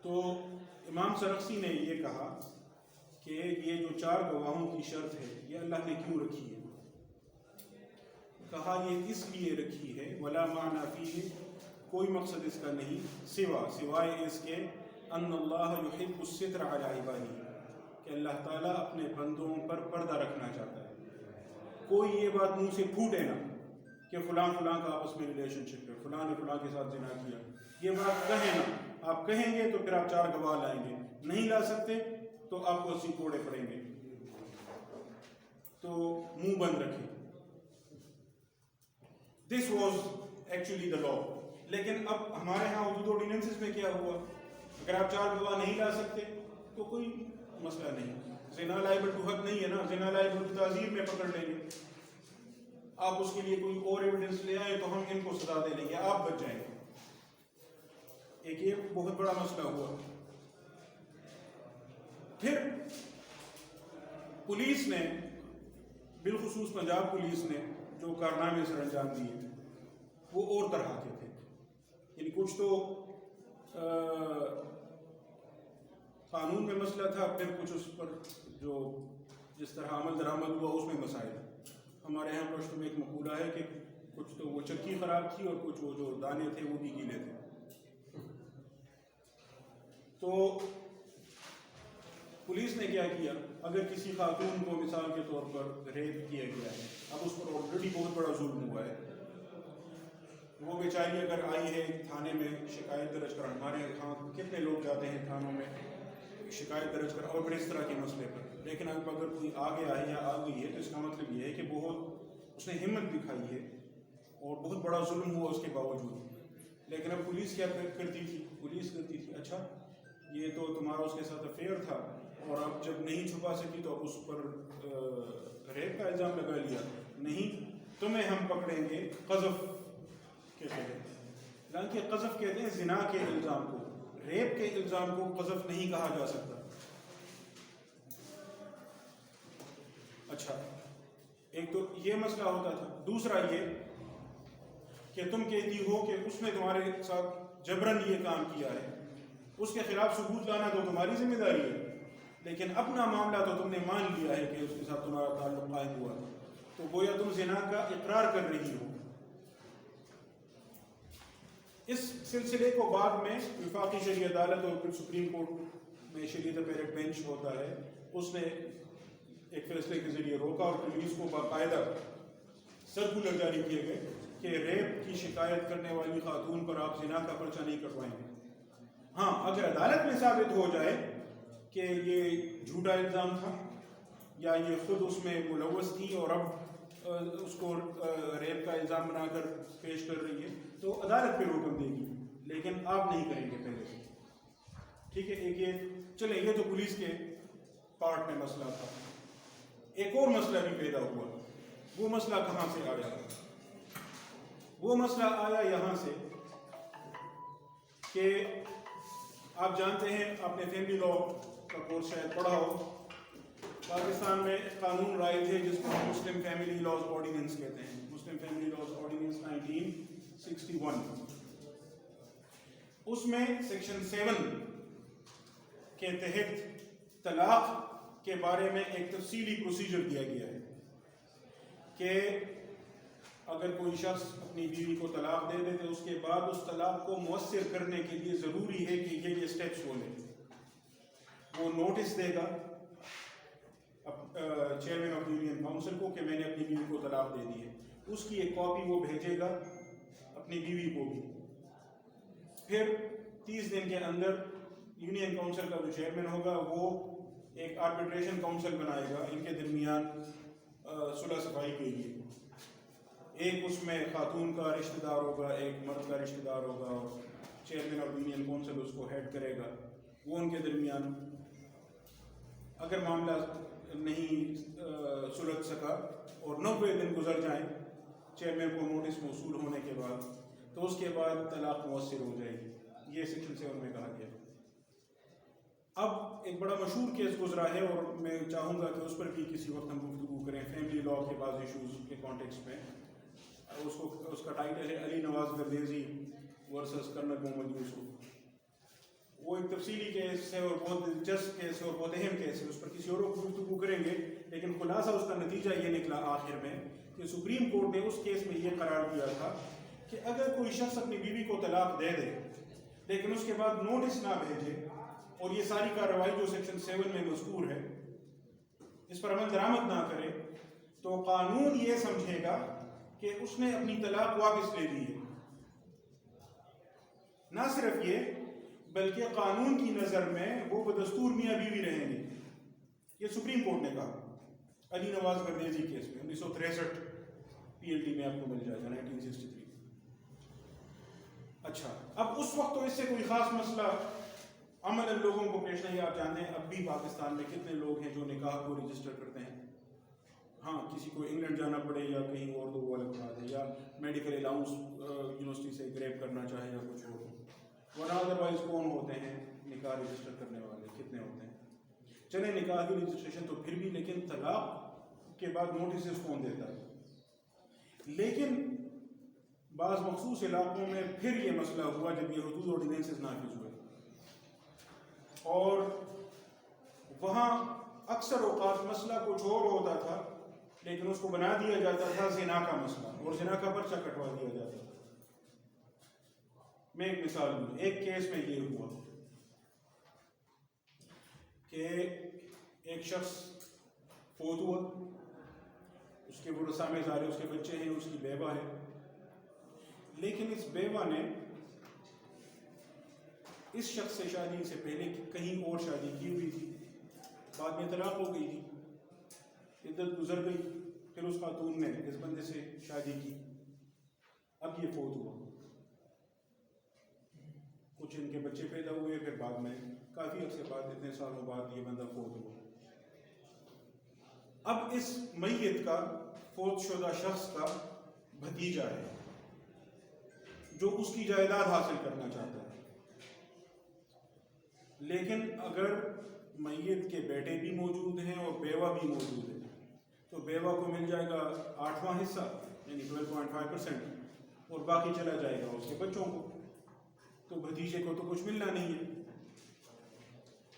A: تو امام سرخسی نے یہ کہا کہ یہ جو 4 گواہوں کی شرط ہے یہ اللہ نے کیوں رکھی ہے؟ کہا یہ اس لیے رکھی ہے، ولا معنی فیہ، کوئی مقصد اس کا نہیں، سوائے اس کے ان اللہ یحب الستر علی عبادہ، کہ اللہ تعالیٰ اپنے بندوں پر پردہ رکھنا چاہتا ہے۔ کوئی یہ بات منہ سے پھوٹے نہ کہ فلاں فلاں کا آپس میں ریلیشن شپ ہے، فلاں نے فلاں کے ساتھ زنا کیا، یہ بات کہیں نہ۔ آپ کہیں گے تو پھر آپ 4 گواہ لائیں گے، نہیں لا سکتے تو آپ کو 80 کوڑے پڑیں گے، تو منہ بند رکھیں۔ دس واز ایکچولی دا لا۔ لیکن اب ہمارے ہاں حدود آرڈیننسز میں کیا ہوا؟ اگر آپ 4 گواہ نہیں لا سکتے تو کوئی مسئلہ نہیں، زنا لائبل ٹو حد نہیں ہے نا، زنا لائبل ٹو تعزیر میں پکڑ لیں گے، آپ اس کے لیے کوئی اور ایویڈنس لے آئے تو ہم ان کو سزا دے لیں گے، آپ بچ جائیں گے۔ ایک یہ بہت بڑا مسئلہ ہوا۔ پھر پولیس نے، بالخصوص پنجاب پولیس نے جو کارنامے سر انجام دیے وہ اور طرح کے تھے، یعنی کچھ تو قانون میں مسئلہ تھا، پھر کچھ اس پر جو جس طرح عمل درآمد ہوا اس میں مسائل۔ ہمارے یہاں پشتو میں ایک مقولہ ہے کہ کچھ تو وہ چکی خراب تھی اور کچھ وہ جو دانے تھے وہ بھی گیلے تھے. تو پولیس نے کیا کیا, اگر کسی خاتون کو مثال کے طور پر ریپ کیا گیا ہے, اب اس پر آلریڈی بہت بڑا ظلم ہوا ہے, وہ بیچاری اگر آئی ہے تھانے میں شکایت درج کر, ہمارے یہاں کتنے لوگ جاتے ہیں تھانوں میں شکایت درج کر اور اس طرح کے مسئلے پر, لیکن اب اگر کوئی آگے آئی یا آ گئی ہے تو اس کا مطلب یہ ہے کہ بہت اس نے ہمت دکھائی ہے اور بہت بڑا ظلم ہوا اس کے باوجود. لیکن اب پولیس کیا کرتی تھی, پولیس کرتی تھی اچھا یہ تو تمہارا اس کے ساتھ افیئر تھا اور اب جب نہیں چھپا سکی تو اب اس پر ریپ کا الزام لگا لیا, نہیں تمہیں ہم پکڑیں گے قذف کے تحت. حالانکہ قذف کہتے ہیں زنا کے الزام کو, ریپ کے الزام کو قذف نہیں کہا جا سکتا. اچھا ایک تو یہ مسئلہ ہوتا تھا. دوسرا یہ کہ تم کہتی ہو کہ اس نے تمہارے ساتھ جبرن یہ کام کیا ہے, اس کے خلاف ثبوت لانا تو تمہاری ذمہ داری ہے, لیکن اپنا معاملہ تو تم نے مان لیا ہے کہ اس کے ساتھ تمہارا تعلق قائم ہوا, تو گویا تم زنا کا اقرار کر رہی ہو. اس سلسلے کو بعد میں وفاقی شرعی عدالت اور پھر سپریم کورٹ میں شریعت پیرٹ بینچ ہوتا ہے, اس نے ایک فیصلے کے ذریعے روکا اور پولیس کو باقاعدہ سرکولر جاری کیے گئے کہ ریپ کی شکایت کرنے والی خاتون پر آپ زنا کا پرچہ نہیں کٹوائیں گے. ہاں اگر عدالت میں ثابت ہو جائے کہ یہ جھوٹا الزام تھا یا یہ خود اس میں ملوث تھی اور اب اس کو ریپ کا الزام بنا کر پیش کر رہی ہے, تو عدالت پھر حکم دے گی, لیکن آپ نہیں کریں گے پہلے سے. ٹھیک ہے, ایک یہ چلے یہ تو پولیس کے پارٹ میں مسئلہ تھا. ایک اور مسئلہ بھی پیدا ہوا. وہ مسئلہ کہاں سے آیا؟ وہ مسئلہ آیا یہاں سے کہ آپ جانتے ہیں, آپ نے فیملی لا کا کورس شاید پڑھا ہو, پاکستان میں قانون رائے تھے جس کو مسلم فیملی لاز آرڈیننس کہتے ہیں, مسلم فیملی لاز آرڈیننس 1961. اس میں سیکشن 7 کے تحت طلاق کے بارے میں ایک تفصیلی پروسیجر دیا گیا ہے کہ اگر کوئی شخص اپنی بیوی کو طلاق دے دے تو اس کے بعد اس طلاق کو مؤثر کرنے کے لیے ضروری ہے کہ یہ اسٹیپس ہو لیں. وہ نوٹس دے گا چیئرمین آف یونین کاؤنسل کو کہ میں نے اپنی بیوی کو طلاق دے دی ہے, اس کی ایک کاپی وہ بھیجے گا اپنی بیوی کو بھی. پھر 30 دن کے اندر یونین کاؤنسل کا جو چیئرمین ہوگا وہ ایک آربیٹریشن کاؤنسل بنائے گا ان کے درمیان صلح صفائی کے لیے. ایک اس میں خاتون کا رشتہ دار ہوگا, ایک مرد کا رشتہ دار ہوگا, اور چیئرمین آف یونین کاؤنسل اس کو ہیڈ کرے گا. وہ ان کے درمیان اگر معاملہ نہیں سلجھ سکا اور 90 دن گزر جائیں چیئرمین کو نوٹس موصول ہونے کے بعد, تو اس کے بعد طلاق مؤثر ہو جائے گی. یہ سیکشن 7 میں کہا گیا. اب ایک بڑا مشہور کیس گزرا ہے اور میں چاہوں گا کہ اس پر بھی کسی وقت ہم گفتگو کریں, فیملی لا کے بعض ایشوز کے کانٹیکسٹ میں. اس کا ٹائٹل ہے علی نواز گردیزی ورسز کرنل محمد یوسف. وہ ایک تفصیلی کیس ہے اور بہت دلچسپ کیس ہے اور بہت اہم کیس ہے, اس پر کسی اور کو گفتگو کریں گے. لیکن خلاصہ اس کا نتیجہ یہ نکلا آخر میں کہ سپریم کورٹ نے اس کیس میں یہ قرار دیا تھا کہ اگر کوئی شخص اپنی بیوی کو طلاق دے دے لیکن اس کے بعد نوٹس نہ بھیجے اور یہ ساری کارروائی جو سیکشن 7 میں مذکور ہے اس پر عمل درآمد نہ کرے, تو قانون یہ سمجھے گا کہ اس نے اپنی طلاق واپس لے لی ہے. نہ صرف یہ بلکہ قانون کی نظر میں وہ بدستور میاں بیوی رہیں گے. یہ سپریم کورٹ نے کہا علی نواز گردیزی کیس میں 1963 PLT میں آپ کو مل جائے گا 1963. اچھا اب اس وقت تو اس سے کوئی خاص مسئلہ عمل لوگوں کو پیش نہیں. آپ جانتے ہیں اب بھی پاکستان میں کتنے لوگ ہیں جو نکاح کو رجسٹر کرتے ہیں. ہاں کسی کو انگلینڈ جانا پڑے یا کہیں اور تو وہ الگ بات ہے, یا میڈیکل الاؤنس یونیورسٹی سے گریب کرنا چاہے یا کچھ اور, ورنہ ادروائز کون ہوتے ہیں نکاح رجسٹر کرنے والے, کتنے ہوتے ہیں. چلیں نکاح کی رجسٹریشن تو پھر بھی, لیکن طلاق کے بعد نوٹسز کون دیتا ہے. لیکن بعض مخصوص علاقوں میں پھر یہ مسئلہ ہوا جب یہ حدود آرڈیننسز نافذ ہوئے, اور وہاں اکثر اوقات مسئلہ کچھ اور ہوتا تھا لیکن اس کو بنا دیا جاتا تھا زنا کا مسئلہ اور زنا کا پرچہ کٹوا دیا جاتا تھا. میں ایک مثال دوں. ایک کیس میں یہ ہوا کہ ایک شخص فوت ہوا, اس کے ورثاء میں ظاہر اس کے بچے ہیں, اس کی بیوہ ہے, لیکن اس بیوہ نے اس شخص سے شادی سے پہلے کہیں اور شادی کی ہوئی تھی, بعد میں طلاق ہو گئی تھی, عدت گزر گئی, پھر اس خاتون نے اس بندے سے شادی کی, اب یہ فوت ہوا, کچھ ان کے بچے پیدا ہوئے, پھر بعد میں کافی عرصے بعد, اتنے سالوں بعد یہ بندہ فوت ہوا. اب اس میت کا, فوت شدہ شخص کا بھتیجا ہے جو اس کی جائیداد حاصل کرنا چاہتا ہے, لیکن اگر میت کے بیٹے بھی موجود ہیں اور بیوہ بھی موجود ہے تو بیوہ کو مل جائے گا 8واں حصہ یعنی 12.5%, اور باقی چلا جائے گا اس کے بچوں کو, تو بھتیجے کو تو کچھ ملنا نہیں ہے.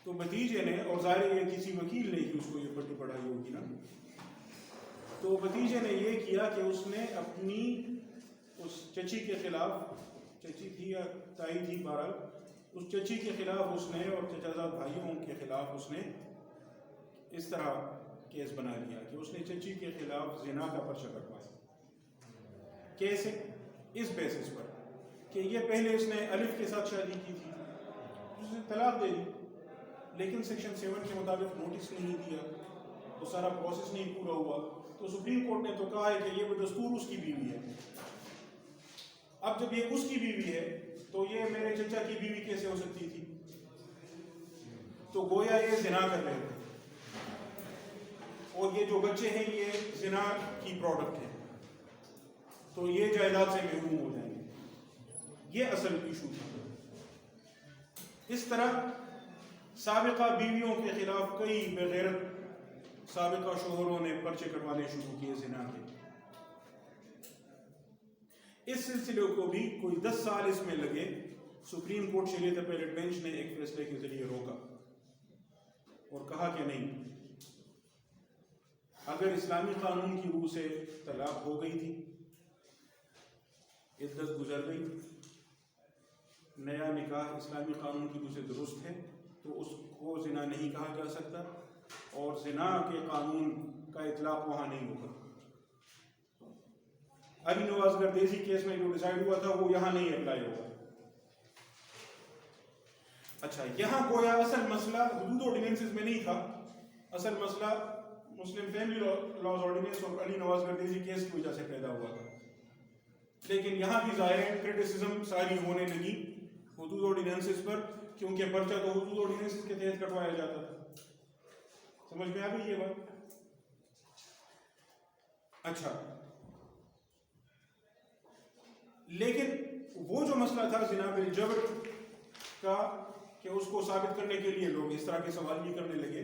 A: تو بھتیجے نے, اور ظاہر یہ کسی وکیل نے ہی اس کو یہ پٹی پڑھائی ہوگی نا, تو بھتیجے نے یہ کیا کہ اس نے اپنی اس چچی کے خلاف, چچی تھی یا تائی تھی, بہرحال اس چچی کے خلاف اس نے, اور چچا زاد بھائیوں کے خلاف اس نے اس طرح کیس بنا لیا کہ اس نے چچی کے خلاف زنا کا پرچہ کٹوایا. کیسے؟ اس بیسس پر کہ یہ پہلے اس نے الف کے ساتھ شادی کی تھی, اس نے طلاق دے دی, لیکن سیکشن 7 کے مطابق نوٹس نہیں دیا, وہ سارا پروسیس نہیں پورا ہوا, تو سپریم کورٹ نے تو کہا ہے کہ یہ بدستور اس کی بیوی ہے. اب جب یہ اس کی بیوی ہے تو یہ میرے چچا کی بیوی کیسے ہو سکتی تھی؟ تو گویا یہ زنا کر رہے تھے, اور یہ جو بچے ہیں یہ زنا کی پروڈکٹ ہیں, تو یہ جائیداد سے محروم ہو جائیں گے. یہ اصل ایشو تھا. اس طرح سابقہ بیویوں کے خلاف کئی بغیرت سابقہ شوہروں نے پرچے کٹوانے شروع کیے زنا کے. اس سلسلے کو بھی کوئی 10 سال اس میں لگے. سپریم کورٹ شریعت اپیلیٹ بینچ نے ایک فیصلے کے ذریعے روکا اور کہا کہ نہیں, اگر اسلامی قانون کی روح سے طلاق ہو گئی تھی, عدت گزر گئی, نیا نکاح اسلامی قانون کی روح سے درست ہے, تو اس کو زنا نہیں کہا جا سکتا, اور زنا کے قانون کا اطلاق وہاں نہیں ہوگا. علی نواز گردیزی کیس میں جو ڈیسائیڈ ہوا تھا وہ یہاں نہیں اپلائی ہوگا. اچھا, یہاں گویا اصل مسئلہ حدود آرڈیننسز میں نہیں تھا, اصل مسئلہ مسلم فیملی لاز آرڈیننس اور علی نواز گردیزی کیس کی وجہ سے پیدا ہوا تھا. لیکن یہاں بھی ظاہر کرٹیسزم ساری ہونے لگی حدود آرڈیننسز پر, کیونکہ پرچہ تو حدود آرڈیننسز کے تحت کٹوایا جاتا تھا. سمجھ میں آ گئی یہ بات؟ اچھا, لیکن وہ جو مسئلہ تھا زنا بالجبر کا, کہ اس کو ثابت کرنے کے لیے لوگ اس طرح کے سوال بھی کرنے لگے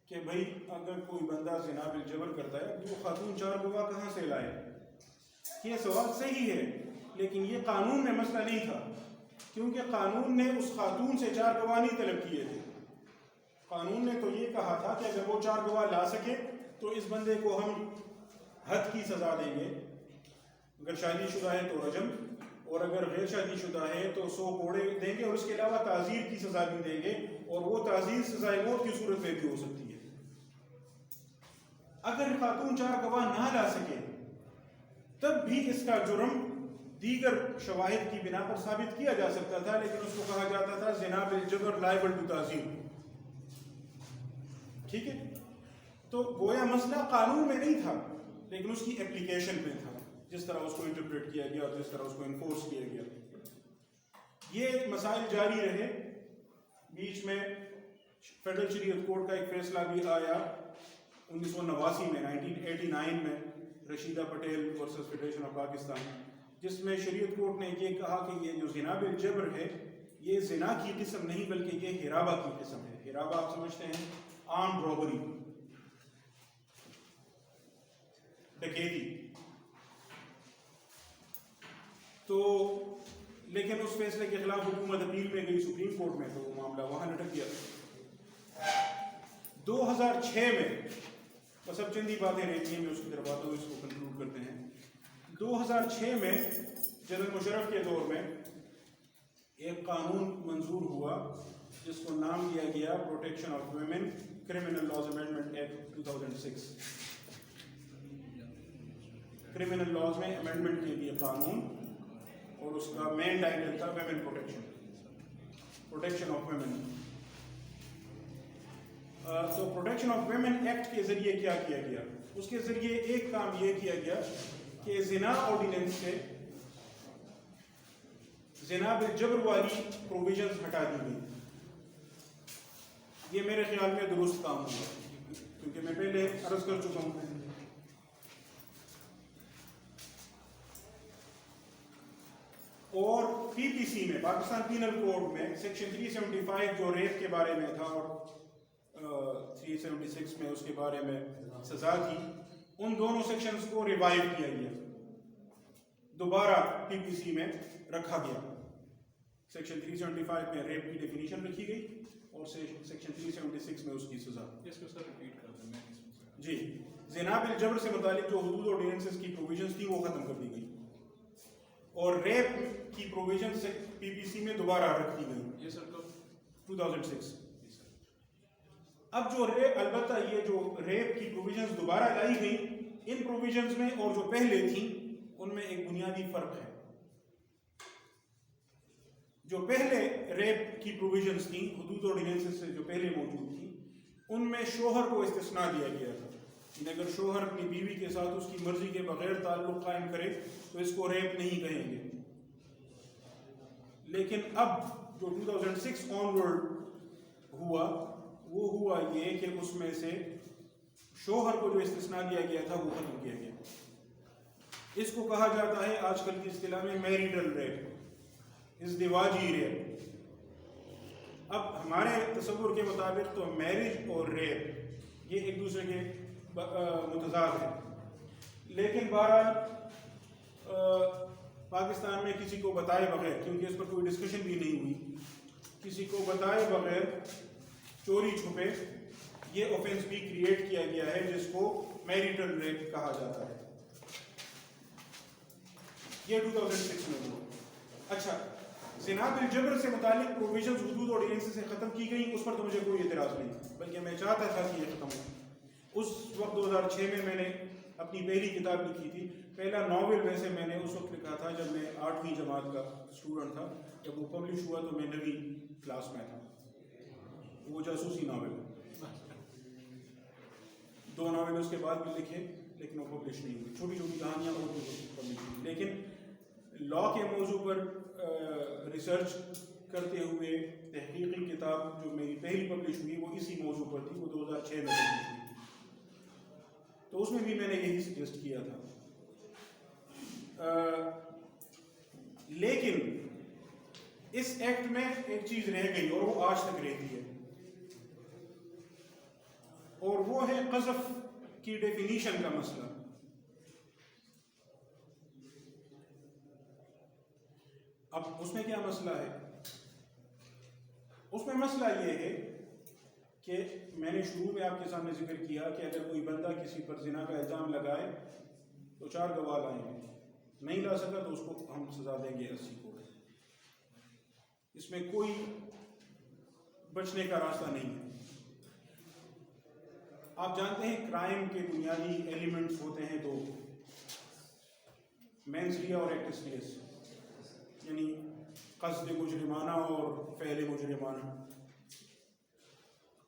A: کہ بھائی اگر کوئی بندہ زنا بالجبر کرتا ہے تو وہ خاتون 4 گواہ کہاں سے لائے؟ یہ سوال صحیح ہے, لیکن یہ قانون میں مسئلہ نہیں تھا, کیونکہ قانون نے اس خاتون سے 4 گواہ نہیں طلب کیے تھے. قانون نے تو یہ کہا تھا کہ اگر وہ 4 گواہ لا سکے تو اس بندے کو ہم حد کی سزا دیں گے, اگر شادی شدہ ہے تو رجم, اور اگر غیر شادی شدہ ہے تو 100 کوڑے دیں گے, اور اس کے علاوہ تعزیر کی سزا بھی دیں گے, اور وہ تعزیر سزائے موت کی صورت میں بھی ہو سکتی ہے. اگر خاتون 4 گواہ نہ لا سکے تب بھی اس کا جرم دیگر شواہد کی بنا پر ثابت کیا جا سکتا تھا, لیکن اس کو کہا جاتا تھا زنا بالجبر لائبل ٹو تعزیر. ٹھیک ہے, تو گویا مسئلہ قانون میں نہیں تھا, لیکن اس کی اپلیکیشن میں تھا, جس طرح اس کو انٹرپریٹ کیا گیا اور جس طرح اس کو انفورس کیا گیا. یہ مسائل جاری رہے. بیچ میں فیڈرل شریعت کورٹ کا ایک فیصلہ بھی آیا 1989 میں, 1989 میں, Rashida Patel versus federation of Pakistan, جس میں شریعت کورٹ نے یہ کہا کہ یہ جو زنا بالجبر ہے یہ زنا کی قسم نہیں بلکہ یہ ہرابہ کی قسم ہے. ہرابہ آپ سمجھتے ہیں آرمڈ رابری, ڈکیتی. تو لیکن اس فیصلے کے خلاف حکومت اپیل میں گئی سپریم کورٹ میں, تو وہ معاملہ وہاں لٹک گیا. 2006 میں بس اب چند ہی باتیں رہتی ہیں، میں اس کی طرف آتا ہوں، اس کو کنکلوڈ کرتے ہیں۔ 2006 میں جنرل مشرف کے دور میں ایک قانون منظور ہوا جس کو نام دیا گیا protection of women criminal laws amendment act 2006۔ Criminal laws میں امینڈمنٹ کے لیے قانون، اور اس کا مین ٹائٹل تھا ویمن پروٹیکشن آف ویمن۔ تو پروٹیکشن آف ویمن ایکٹ کے ذریعے کیا کیا گیا؟ اس کے ذریعے ایک کام یہ کیا گیا کہ زنا آرڈیننس سے زنا بالجبر والی پروویژنز ہٹا دی گئی۔ یہ میرے خیال میں درست کام ہوا، کیونکہ میں پہلے عرض کر چکا ہوں۔ اور پی پی سی میں، پاکستان پینل کوڈ میں سیکشن 375 جو ریپ کے بارے میں تھا اور 376 میں اس کے بارے میں سزا تھی، ان دونوں سیکشنز کو ریوائیو کیا گیا، دوبارہ پی پی سی میں رکھا گیا۔ سیکشن 375 میں ریپ کی ڈیفینیشن رکھی گئی اور سیکشن 376 میں اس کی سزا۔ جی، زنا بالجبر سے متعلق جو حدود آرڈیننسز کی پروویژنز تھی وہ ختم کر دی گئی، اور ریپ کی پروویژن سے پی پی سی میں دوبارہ رکھ دی گئی۔ یہ سر کب؟ 2006۔ اب جو البتہ یہ جو ریپ کی پروویژنز دوبارہ لائی گئی، ان پروویژنز میں اور جو پہلے تھیں ان میں ایک بنیادی فرق ہے۔ جو پہلے ریپ کی پروویژنز تھیں، حدود آرڈیننسز سے جو پہلے موجود تھیں، ان میں شوہر کو استثناء دیا گیا تھا کہ اگر شوہر اپنی بیوی کے ساتھ اس کی مرضی کے بغیر تعلق قائم کرے تو اس کو ریپ نہیں کہیں گے۔ لیکن اب جو 2006 آنورڈ ہوا وہ ہوا یہ کہ اس میں سے شوہر کو جو استثناء دیا گیا تھا وہ ختم کیا گیا۔ اس کو کہا جاتا ہے آج کل کی اصطلاح میں میریٹل ریپ، ازدواجی ریپ۔ اب ہمارے تصور کے مطابق تو میرج اور ریپ یہ ایک دوسرے کے متضاد ہیں، لیکن بہرحال پاکستان میں کسی کو بتائے بغیر، کیونکہ اس پر کوئی ڈسکشن بھی نہیں ہوئی، کسی کو بتائے بغیر چوری چھپے یہ اوفینس بھی کریٹ کیا گیا ہے جس کو میریٹل ریپ کہا جاتا ہے۔ یہ 2006 میں ہوا۔ اچھا، زنا بالجبر سے متعلق پروویژنز حدود آرڈیننس سے ختم کی گئی، اس پر تو مجھے کوئی اعتراض نہیں، بلکہ میں چاہتا تھا کہ یہ ختم ہو۔ اس وقت 2006 میں نے اپنی پہلی کتاب لکھی تھی، پہلا ناول ویسے میں نے اس وقت لکھا تھا جب میں 8ویں جماعت کا اسٹوڈنٹ تھا۔ جب وہ پبلش ہوا تو میں 9ویں کلاس میں تھا۔ وہ جاسوسی ناول ہے۔ 2 ناول اس کے بعد بھی لکھے لیکن وہ پبلش نہیں ہوئی، چھوٹی چھوٹی کہانیاں اور بھی پبلش ہوئی۔ لیکن لا کے موضوع پر ریسرچ کرتے ہوئے تحقیقی کتاب جو میری پہلی پبلش ہوئی وہ اسی موضوع پر تھی، وہ 2006 میں پبلش ہوئی، تو اس میں بھی میں نے یہی سجیسٹ کیا تھا۔ لیکن اس ایکٹ میں ایک چیز رہ گئی اور وہ آج تک رہتی ہے، اور وہ ہے قذف کی ڈیفینیشن کا مسئلہ۔ اب اس میں کیا مسئلہ ہے؟ اس میں مسئلہ یہ ہے کہ میں نے شروع میں آپ کے سامنے ذکر کیا کہ اگر کوئی بندہ کسی پر زنا کا الزام لگائے تو 4 گواہ لائیں گے، نہیں لا سکا تو اس کو ہم سزا دیں گے 80 کو۔ اس میں کوئی بچنے کا راستہ نہیں ہے۔ آپ جانتے ہیں کرائم کے بنیادی ایلیمنٹس ہوتے ہیں 2، مینس ریا اور ایکٹسٹیس، یعنی قصد مجرمانہ اور فعل مجرمانہ،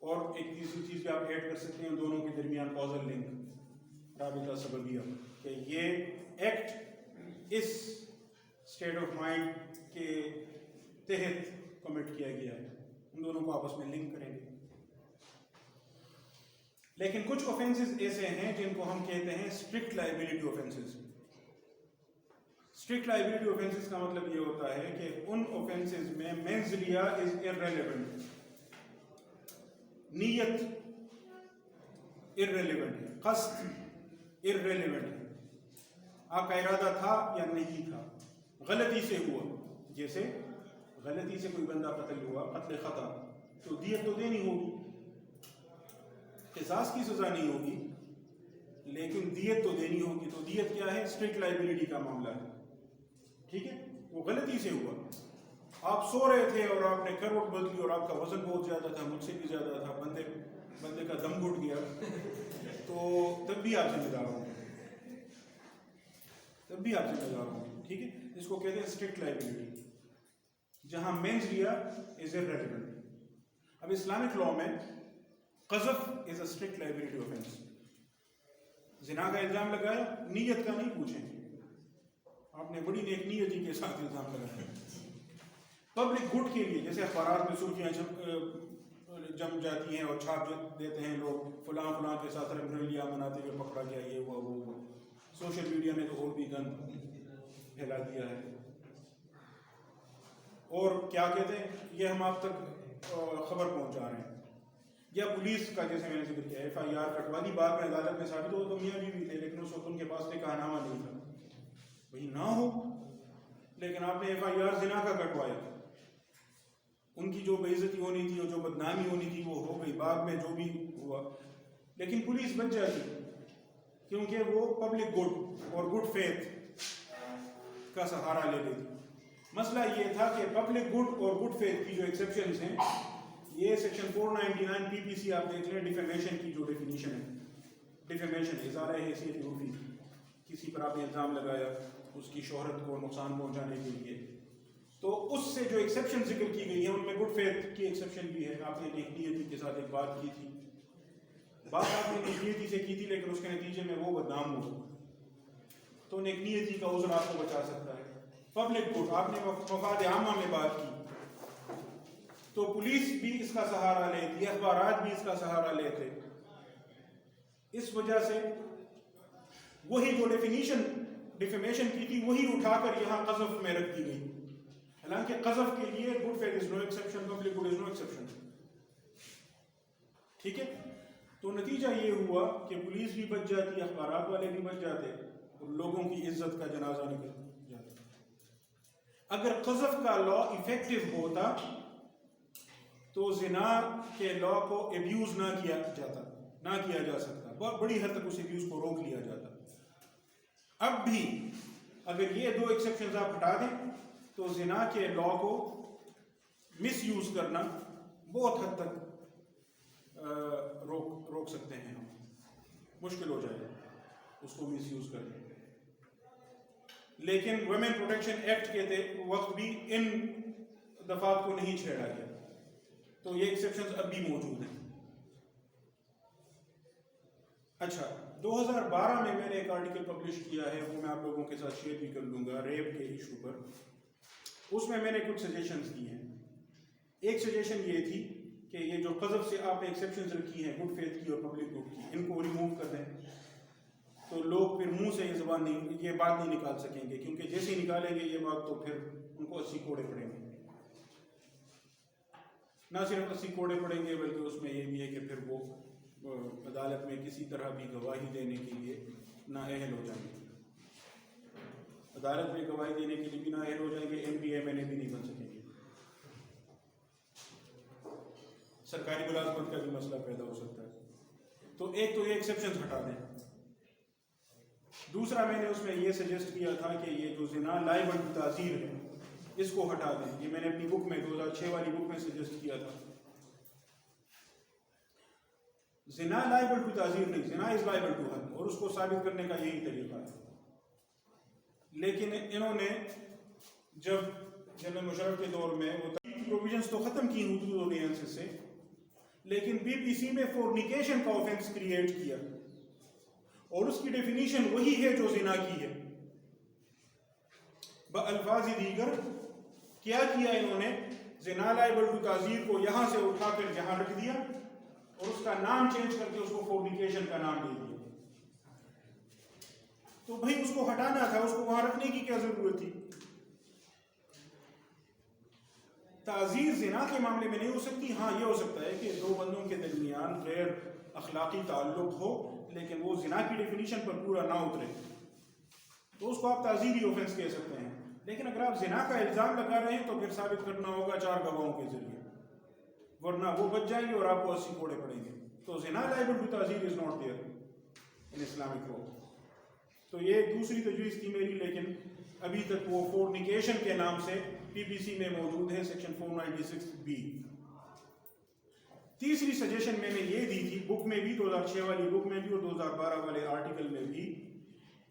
A: اور ایک تیسری چیز بھی آپ ایڈ کر سکتے ہیں ان دونوں کے درمیان کازل لنک، رابطہ سببیہ، کہ یہ ایکٹ اس اسٹیٹ آف مائنڈ کے تحت کمٹ کیا گیا ہے، ان دونوں کو آپس میں لنک کریں گے۔ لیکن کچھ اوفینسز ایسے ہیں جن کو ہم کہتے ہیں strict liability offences. Strict liability offences کا مطلب یہ ہوتا ہے کہ ان اوفینسز میں مینس ریا از ارریلیونٹ، نیت ارریلیونٹ ہے، قصد ارریلیونٹ ہے، آپ کا ارادہ تھا یا نہیں تھا، غلطی سے ہوا، جیسے غلطی سے کوئی بندہ قتل ہوا، قتل خطا، تو دیت تو دینی ہوگی، قصاص کی سزا نہیں ہوگی، لیکن دیت تو دینی ہوگی. تو دیت کیا ہے؟ اسٹرکٹ لائبلٹی کا معاملہ ہے. ٹھیک ہے، وہ غلطی سے ہوا. آپ سو رہے تھے اور آپ نے کروٹ بدلی اور آپ کا وزن بہت زیادہ تھا، مجھ سے بھی زیادہ تھا، بندے کا دم گھٹ گیا، تو تب بھی آپ ذمہ دار ہوں گے، تب بھی آپ ذمہ دار ہوں گے. ٹھیک ہے، اس کو کہتے ہیں اسٹرکٹ لائبلٹی. جہاں مینز لیا از irrelevant. اب اسلامک لا میں قذف از اے اسٹرکٹ لائبلٹی آفینس. زنا کا الزام لگایا، نیت کا نہیں پوچھیں، آپ نے بڑی نیک نیتی کے ساتھ الزام لگایا. پبلک گڈ کے لیے، جیسے اخبارات میں سرخیاں جم جاتی ہیں اور چھاپ دیتے ہیں لوگ فلاں فلاں کے ساتھ رنگریلیاں مناتے ہوئے پکڑا گیا، یہ ہوا وہ ہوا. سوشل میڈیا نے تو اور بھی گند پھیلا دیا ہے. اور کیا کہتے ہیں، یہ ہم آپ تک خبر پہنچا رہے ہیں. یا پولیس کا جیسے میں نے ذکر کیا FIR کٹوا دی، بعد میں عدالت میں ثابت ہو تو میاں بیوی تھے، لیکن اس وقت ان کے پاس نکاح نامہ نہیں تھا. وہی نہ ہو، لیکن آپ نے FIR زنا کا کٹوایا. ان کی جو بے عزتی ہونی تھی اور جو بدنامی ہونی تھی وہ ہو گئی، بعد میں جو بھی ہوا. لیکن پولیس بچ جاتی کیونکہ وہ پبلک گڈ اور گڈ فیتھ کا سہارا لے لیتی. مسئلہ یہ تھا کہ پبلک گڈ اور گڈ فیتھ کی جو ایکسیپشنز ہیں، یہ سیکشن 499 PPC آپ دیکھ لیں، ڈیفیمیشن کی جو ڈیفینیشن ہے. ڈیفیمیشن اظہار حیثیت عرفی، کسی پر آپ نے الزام لگایا اس کی شہرت کو نقصان پہنچانے کے لیے. تو اس سے جو ایکسیپشن ذکر کی گئی ہے ان میں گڈ فیتھ کی ایکسیپشن بھی ہے. آپ نے نیک نیتی کے ساتھ ایک بات کی تھی، بات آپ نے نیک نیتی سے کی تھی، لیکن اس کے نتیجے میں وہ بدنام ہو، تو نیک نیتی کا عذر آپ کو بچا سکتا ہے. پبلک گڈ، آپ نے مفاد عامہ میں بات کی تو پولیس بھی اس کا سہارا لیتی، اخبارات بھی اس کا سہارا لیتے. اس وجہ سے وہی جو ڈیفیمیشن کی تھی وہی اٹھا کر یہاں قذف میں رکھ دی گئی. حالانکہ قذف کے لیے good faith is no exception, public good is no exception. ٹھیک ہے، تو نتیجہ یہ ہوا کہ پولیس بھی بچ جاتی، اخبارات والے بھی بچ جاتے اور لوگوں کی عزت کا جنازہ نکل جاتا. اگر قذف کا لا ایفیکٹو ہوتا تو زنا کے لا کو ایبیوز نہ کیا جا سکتا، بہت بڑی حد تک اس ایبیوز کو روک لیا جاتا. اب بھی اگر یہ دو ایکسیپشنز آپ ہٹا دیں تو زنا کے لا کو مس یوز کرنا بہت حد تک روک سکتے ہیں. ہم مشکل ہو جائے گا اس کو مس یوز کرنا. لیکن ویمن پروٹیکشن ایکٹ کے وقت بھی ان دفعات کو نہیں چھیڑا گیا، تو یہ ایکسیپشنز اب بھی موجود ہیں. اچھا، 2012 میں نے ایک آرٹیکل پبلش کیا ہے، وہ میں آپ لوگوں کے ساتھ شیئر بھی کر لوں گا، ریپ کے ایشو پر. اس میں نے کچھ سجیشنز دی ہیں. ایک سجیشن یہ تھی کہ یہ جو قذف سے آپ نے ایکسیپشنز رکھی ہیں گڈ فیتھ کی اور پبلک گڈ کی، ان کو ریموو کر دیں تو لوگ پھر منہ سے یہ بات نہیں نکال سکیں گے، کیونکہ جیسے ہی نکالیں گے یہ بات تو پھر ان کو 80 کوڑے پڑیں گے. نہ صرف 80 کوڑے پڑیں گے بلکہ اس میں یہ بھی ہے کہ پھر وہ عدالت میں کسی طرح بھی گواہی دینے کے لیے نااہل ہو جائیں گے. عدالت میں گواہی دینے کے لیے بھی نااہل ہو جائیں گے، MPA MLA بھی نہیں بن سکیں گے. سرکاری ملازمت کا بھی مسئلہ پیدا ہو سکتا ہے. تو ایک تو یہ ایکسیپشنز ہٹا دیں. دوسرا میں نے اس میں یہ سجیسٹ کیا تھا کہ یہ جو زنا لائبل ٹو تعزیر ہے اس کو ہٹا دیں. یہ میں نے اپنی بک میں 2006 والی بک میں سجیسٹ کیا تھا. زنا لائبل ٹو تعزیر نہیں، زنا از لائبل ٹو حد، اور اس کو ثابت کرنے کا یہی طریقہ ہے. لیکن انہوں نے جب جنرل مشرف کے دور میں وہ پروویژنز تو ختم کی حدود آرڈیننس سے، لیکن PPC میں فورنیکیشن کا آفینس کریٹ کیا اور اس کی ڈیفینیشن وہی ہے جو زنا کی ہے. بألفاظ دیگر کیا کیا انہوں نے؟ زنا لائبل ٹو تعزیر کو یہاں سے اٹھا کر یہاں رکھ دیا اور اس کا نام چینج کر کے اس کو فورنیکیشن کا نام دے دیا. تو بھائی اس کو ہٹانا تھا، اس کو وہاں رکھنے کی کیا ضرورت تھی؟ تعزیر زنا کے معاملے میں نہیں ہو سکتی. ہاں یہ ہو سکتا ہے کہ دو بندوں کے درمیان غیر اخلاقی تعلق ہو لیکن وہ زنا کی ڈیفینیشن پر پورا نہ اترے تو اس کو آپ تعزیری اوفینس کہہ سکتے ہیں. لیکن اگر آپ زنا کا الزام لگا رہے ہیں تو پھر ثابت کرنا ہوگا 4 گواہوں کے ذریعے، ورنہ وہ بچ جائیں گے اور آپ کو 80 کوڑے پڑیں گے. تو زنا لائبل ٹو تعزیر is not there. in Islamic law. تو یہ دوسری تجویز تھی میری، لیکن ابھی تک وہ فورنیکیشن کے نام سے PPC میں موجود ہے سیکشن 496B. تیسری سجیشن میں نے یہ دی تھی بک میں بھی، 2006 والی بک میں بھی اور 2012 والے آرٹیکل میں بھی،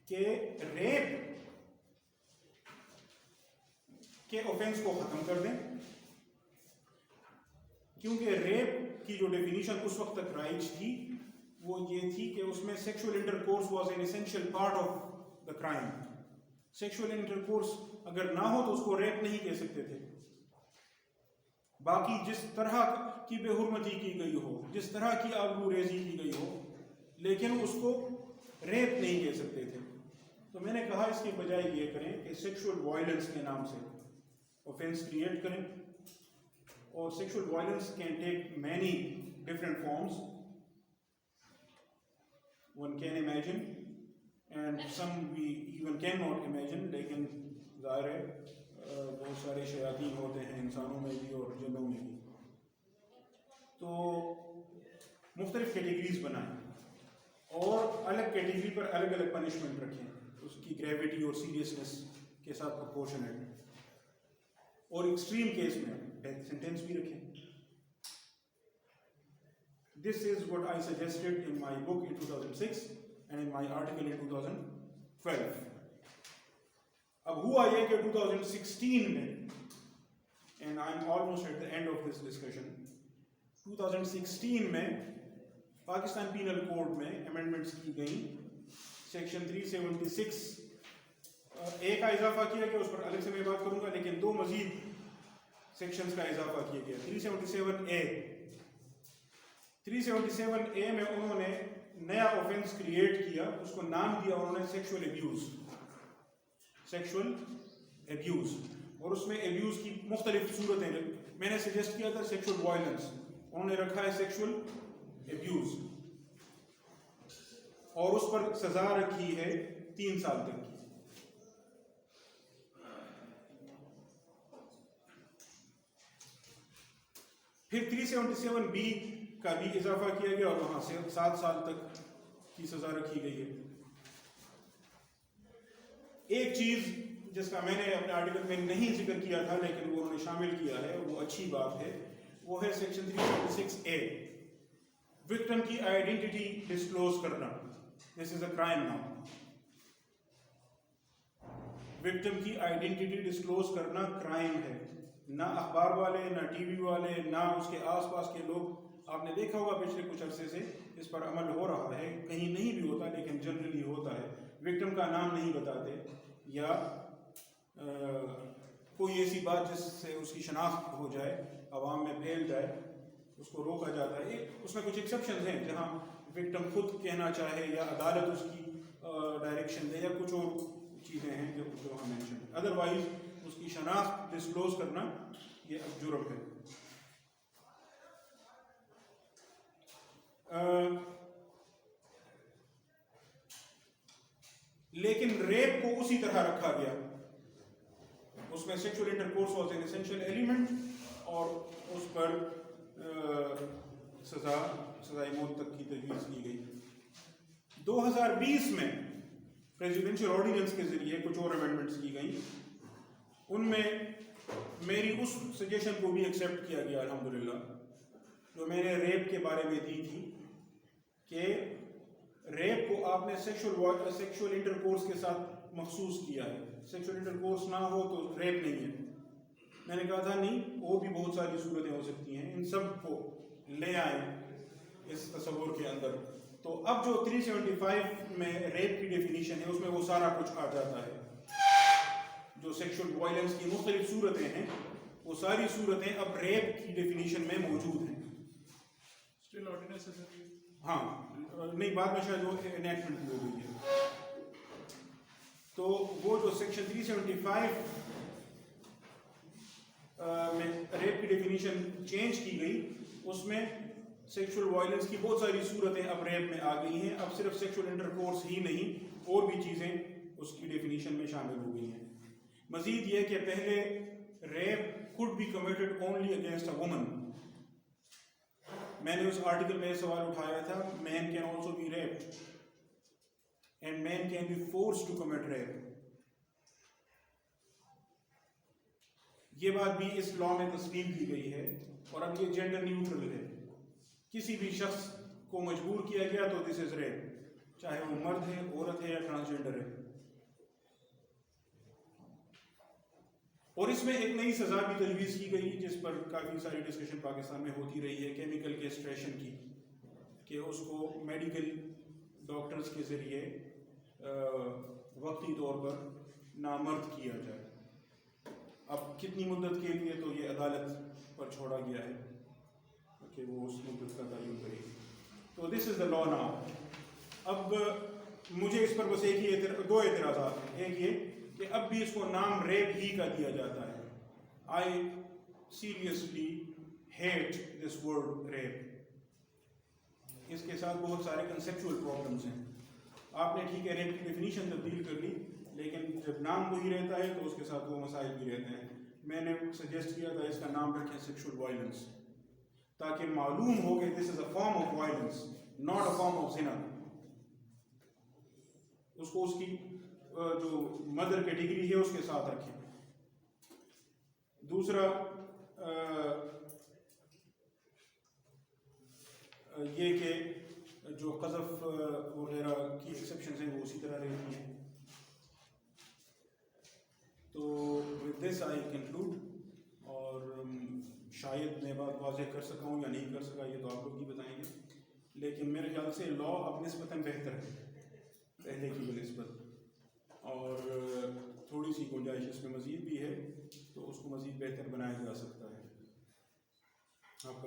A: کہ ریپ کے اوفینس کو ختم کر دیں، کیونکہ ریپ کی جو ڈیفینیشن اس وقت تک رائج تھی وہ یہ تھی کہ اس میں sexual intercourse was an essential part of the crime. Sexual intercourse اگر نہ ہو تو اس کو ریپ نہیں کہہ سکتے تھے. باقی جس طرح کی بے حرمتی کی گئی ہو، جس طرح کی آبرو ریزی کی گئی ہو، لیکن اس کو ریپ نہیں کہہ سکتے تھے. تو میں نے کہا اس کے بجائے یہ کریں کہ سیکشول وائلنس کے نام سے offense کریٹ کریں. اور sexual violence can take many different forms one can imagine and some we even cannot imagine. لیکن ظاہر ہے بہت سارے شیاطین ہوتے ہیں انسانوں میں بھی اور جنوں میں بھی. تو مختلف کیٹیگریز بنائیں اور الگ کیٹیگری پر الگ الگ پنشمنٹ رکھیں، اس کی گریوٹی اور سیریسنس کے ساتھ پرپورشنیٹ، اور ایکسٹریم کیس میں ڈیتھ سینٹینس بھی رکھیں. This is what I suggested in my book in 2006 and in my article in 2012. اب ہوا یہ کہ 2016 میں، and I'm almost at the end of this discussion, 2016 میں پاکستان پینل کوڈ میں امینڈمنٹس کی گئیں. سیکشن 376 ایک کا اضافہ کیا گیا، اس پر الگ سے میں بات کروں گا، لیکن دو مزید سیکشنز کا اضافہ کیا گیا. 377A میں انہوں نے نیا آفینس کریٹ کیا، اس کو نام دیا انہوں نے سیکشول ایبیوز. اور اس میں ایبیوز کی مختلف صورتیں، میں نے سجیسٹ کیا تھا سیکشول وائلنس، انہوں نے رکھا ہے سیکشول ایبیوز، اور اس پر سزا رکھی ہے 3 سال تک کی. پھر 377B کا بھی اضافہ کیا گیا اور وہاں سے 7 سال تک کی سزا رکھی گئی ہے. ایک چیز جس کا میں نے اپنے آرٹیکل میں نہیں ذکر کیا تھا لیکن وہ انہوں نے شامل کیا ہے، وہ اچھی بات ہے، وہ ہے سیکشن 376A، وکٹم کی آئیڈینٹی ڈسکلوز کرنا. دس is a crime now. Victim کی آئیڈینٹی ڈسکلوز کرنا کرائم ہے. نہ اخبار والے، نہ ٹی وی والے، نہ اس کے آس پاس کے لوگ، آپ نے دیکھا ہوگا پچھلے کچھ عرصے سے اس پر عمل ہو رہا ہے، کہیں نہیں بھی ہوتا لیکن جنرلی ہوتا ہے. وکٹم کا نام نہیں بتاتے، یا کوئی ایسی بات جس سے اس کی شناخت ہو جائے، عوام میں پھیل جائے، اس کو روکا جاتا ہے. اس میں کچھ ایکسیپشنز ہیں جہاں وکٹم خود کہنا چاہے یا عدالت اس کی ڈائریکشن دے، یا کچھ اور چیزیں ہیں جو ہم مینشن ہیں. ادروائز اس کی شناخت ڈسکلوز کرنا یہ اب جرم ہے. لیکن ریپ کو اسی طرح رکھا گیا، اس میں sexual intercourse was an essential element, اور اس پر سزائے موت تک کی تجویز کی گئی. 2020 میں پریزیڈنشل آرڈیننس کے ذریعے کچھ اور امینڈمنٹس کی گئیں، ان میں میری اس سجیشن کو بھی ایکسیپٹ کیا گیا الحمدللہ، جو میں نے ریپ کے بارے میں دی تھی کہ ریپ کو آپ نے سیکشول انٹرکورس کے ساتھ مخصوص کیا ہے. سیکشول انٹرکورس نہ ہو تو ریپ نہیں ہے. میں نے کہا تھا نہیں، وہ بھی بہت ساری صورتیں ہو سکتی ہیں، ان سب کو لے آئیں اس تصور کے اندر. تو اب جو 375 میں ریپ کی ڈیفینیشن ہے اس میں وہ سارا کچھ آ جاتا ہے. جو سیکشول وائلنس کی مختلف صورتیں ہیں وہ ساری صورتیں اب ریپ کی ڈیفینیشن میں موجود ہیں. ہاں نہیں، بعد میں شاید وہ انیکٹمنٹ بھی ہو گئی ہے. تو وہ جو سیکشن 375 میں ریپ کی ڈیفینیشن چینج کی گئی، اس میں سیکشول وائلنس کی بہت ساری صورتیں اب ریپ میں آ گئی ہیں. اب صرف سیکشول انٹرکورس ہی نہیں، اور بھی چیزیں اس کی ڈیفینیشن میں شامل ہو گئی ہیں. مزید یہ کہ پہلے rape could be committed only against a woman. میں نے اس آرٹیکل میں یہ سوال اٹھایا تھا، man can also be raped. and man can be forced to commit rape. یہ بات بھی اس لا میں تسلیم کی گئی ہے اور اب یہ جینڈر نیوٹرل ہے. کسی بھی شخص کو مجبور کیا گیا تو دس از ریپ، چاہے وہ مرد ہے، عورت ہے یا ٹرانسجینڈر ہے. اور اس میں ایک نئی سزا بھی تجویز کی گئی جس پر کافی ساری ڈسکشن پاکستان میں ہوتی رہی ہے، کیمیکل کیسٹریشن کی، کہ اس کو میڈیکل ڈاکٹرز کے ذریعے وقتی طور پر نامرد کیا جائے. اب کتنی مدت کے لیے تو یہ عدالت پر چھوڑا گیا ہے کہ وہ اس مدت کا تعین کرے گی. تو دس از دا لا ناؤ. اب مجھے اس پر بس ایک ہی دو اعتراضات ہیں. ایک یہ کہ اب بھی اس کو نام ریپ ہی کا دیا جاتا ہے. I seriously hate this word rape. اس کے ساتھ بہت سارے کنسیپچول پرابلمس ہیں. آپ نے ٹھیک ہے ریپ کی ڈیفینیشن تبدیل کر لی، لیکن جب نام وہی رہتا ہے تو اس کے ساتھ وہ مسائل بھی رہتے ہیں. میں نے سجیسٹ کیا تھا اس کا نام رکھیں سیکشول وائلنس، تاکہ معلوم ہو کہ this is a form of violence not a form of زنا. اس کو اس کی جو مدر کیٹیگری ہے اس کے ساتھ رکھیں. دوسرا یہ کہ جو قذف وغیرہ کی ایکسیپشنز ہیں وہ اسی طرح رہتی ہیں. تو ود دس آئی کنکلوڈ. اور شاید میں بات واضح کر سکا ہوں یا نہیں کر سکا یہ تو آپ لوگ ہی بتائیں گے، لیکن میرے خیال سے لا اب نسبتاً بہتر ہے پہلے کی بنسبت، اور تھوڑی سی گنجائش اس میں مزید بھی ہے، تو اس کو مزید بہتر بنایا جا سکتا ہے. آپ کا